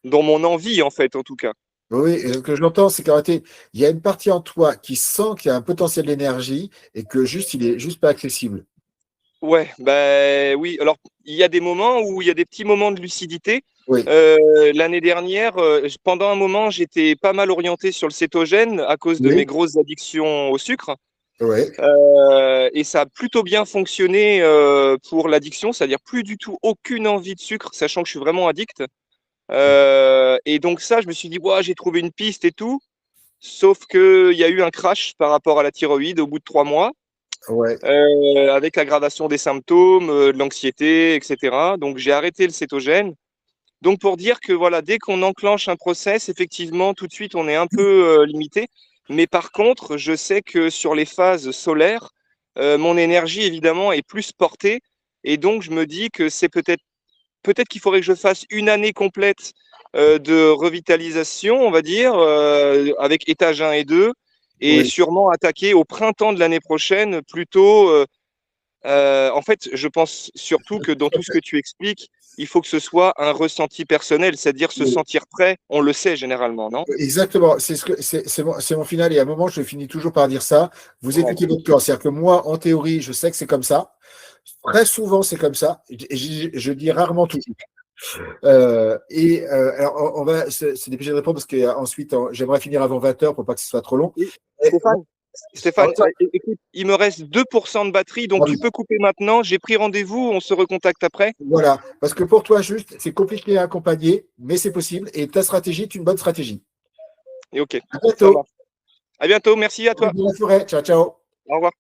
mon envie, en fait, en tout cas. Oui, et ce que j'entends, c'est qu'en réalité, il y a une partie en toi qui sent qu'il y a un potentiel d'énergie et que juste, il est juste pas accessible. Ouais, ben oui. Alors, il y a des moments où il y a des petits moments de lucidité. Oui, L'année dernière, pendant un moment, j'étais pas mal orienté sur le cétogène à cause de mes oui, grosses addictions au sucre. oui, Et ça a plutôt bien fonctionné pour l'addiction, c'est-à-dire plus du tout aucune envie de sucre, sachant que je suis vraiment addict. Et donc ça, je me suis dit, ouais, j'ai trouvé une piste et tout. Sauf qu'il y a eu un crash par rapport à la thyroïde au bout de 3 mois, ouais. avec aggravation des symptômes, de l'anxiété, etc. Donc j'ai arrêté le cétogène. Donc pour dire que voilà, dès qu'on enclenche un process, effectivement, tout de suite, on est un peu limité. Mais par contre, je sais que sur les phases solaires, mon énergie, évidemment, est plus portée. Et donc, je me dis que c'est peut-être peut-être qu'il faudrait que je fasse une année complète de revitalisation, on va dire, avec étage 1 et 2, et Oui. sûrement attaquer au printemps de l'année prochaine, plutôt. En fait, je pense surtout que dans tout ce que tu expliques, il faut que ce soit un ressenti personnel, c'est-à-dire se Oui. sentir prêt. On le sait généralement, non? Exactement, c'est mon final et à un moment je finis toujours par dire ça. Vous Ouais. écoutez votre cœur, c'est-à-dire que moi en théorie je sais que c'est comme ça. Très souvent c'est comme ça. Je dis rarement toujours. Alors on va se dépêcher de répondre parce qu'ensuite j'aimerais finir avant 20h pour pas que ce soit trop long. Oui, Et- Stéphane, écoute, il me reste 2% de batterie, donc Ah oui. tu peux couper maintenant. J'ai pris rendez-vous, on se recontacte après. Voilà, parce que pour toi juste c'est compliqué à accompagner, mais c'est possible et ta stratégie est une bonne stratégie. Et ok, À ça bientôt. marche. À bientôt, merci à toi. Bonne forêt. Ciao ciao. Au revoir.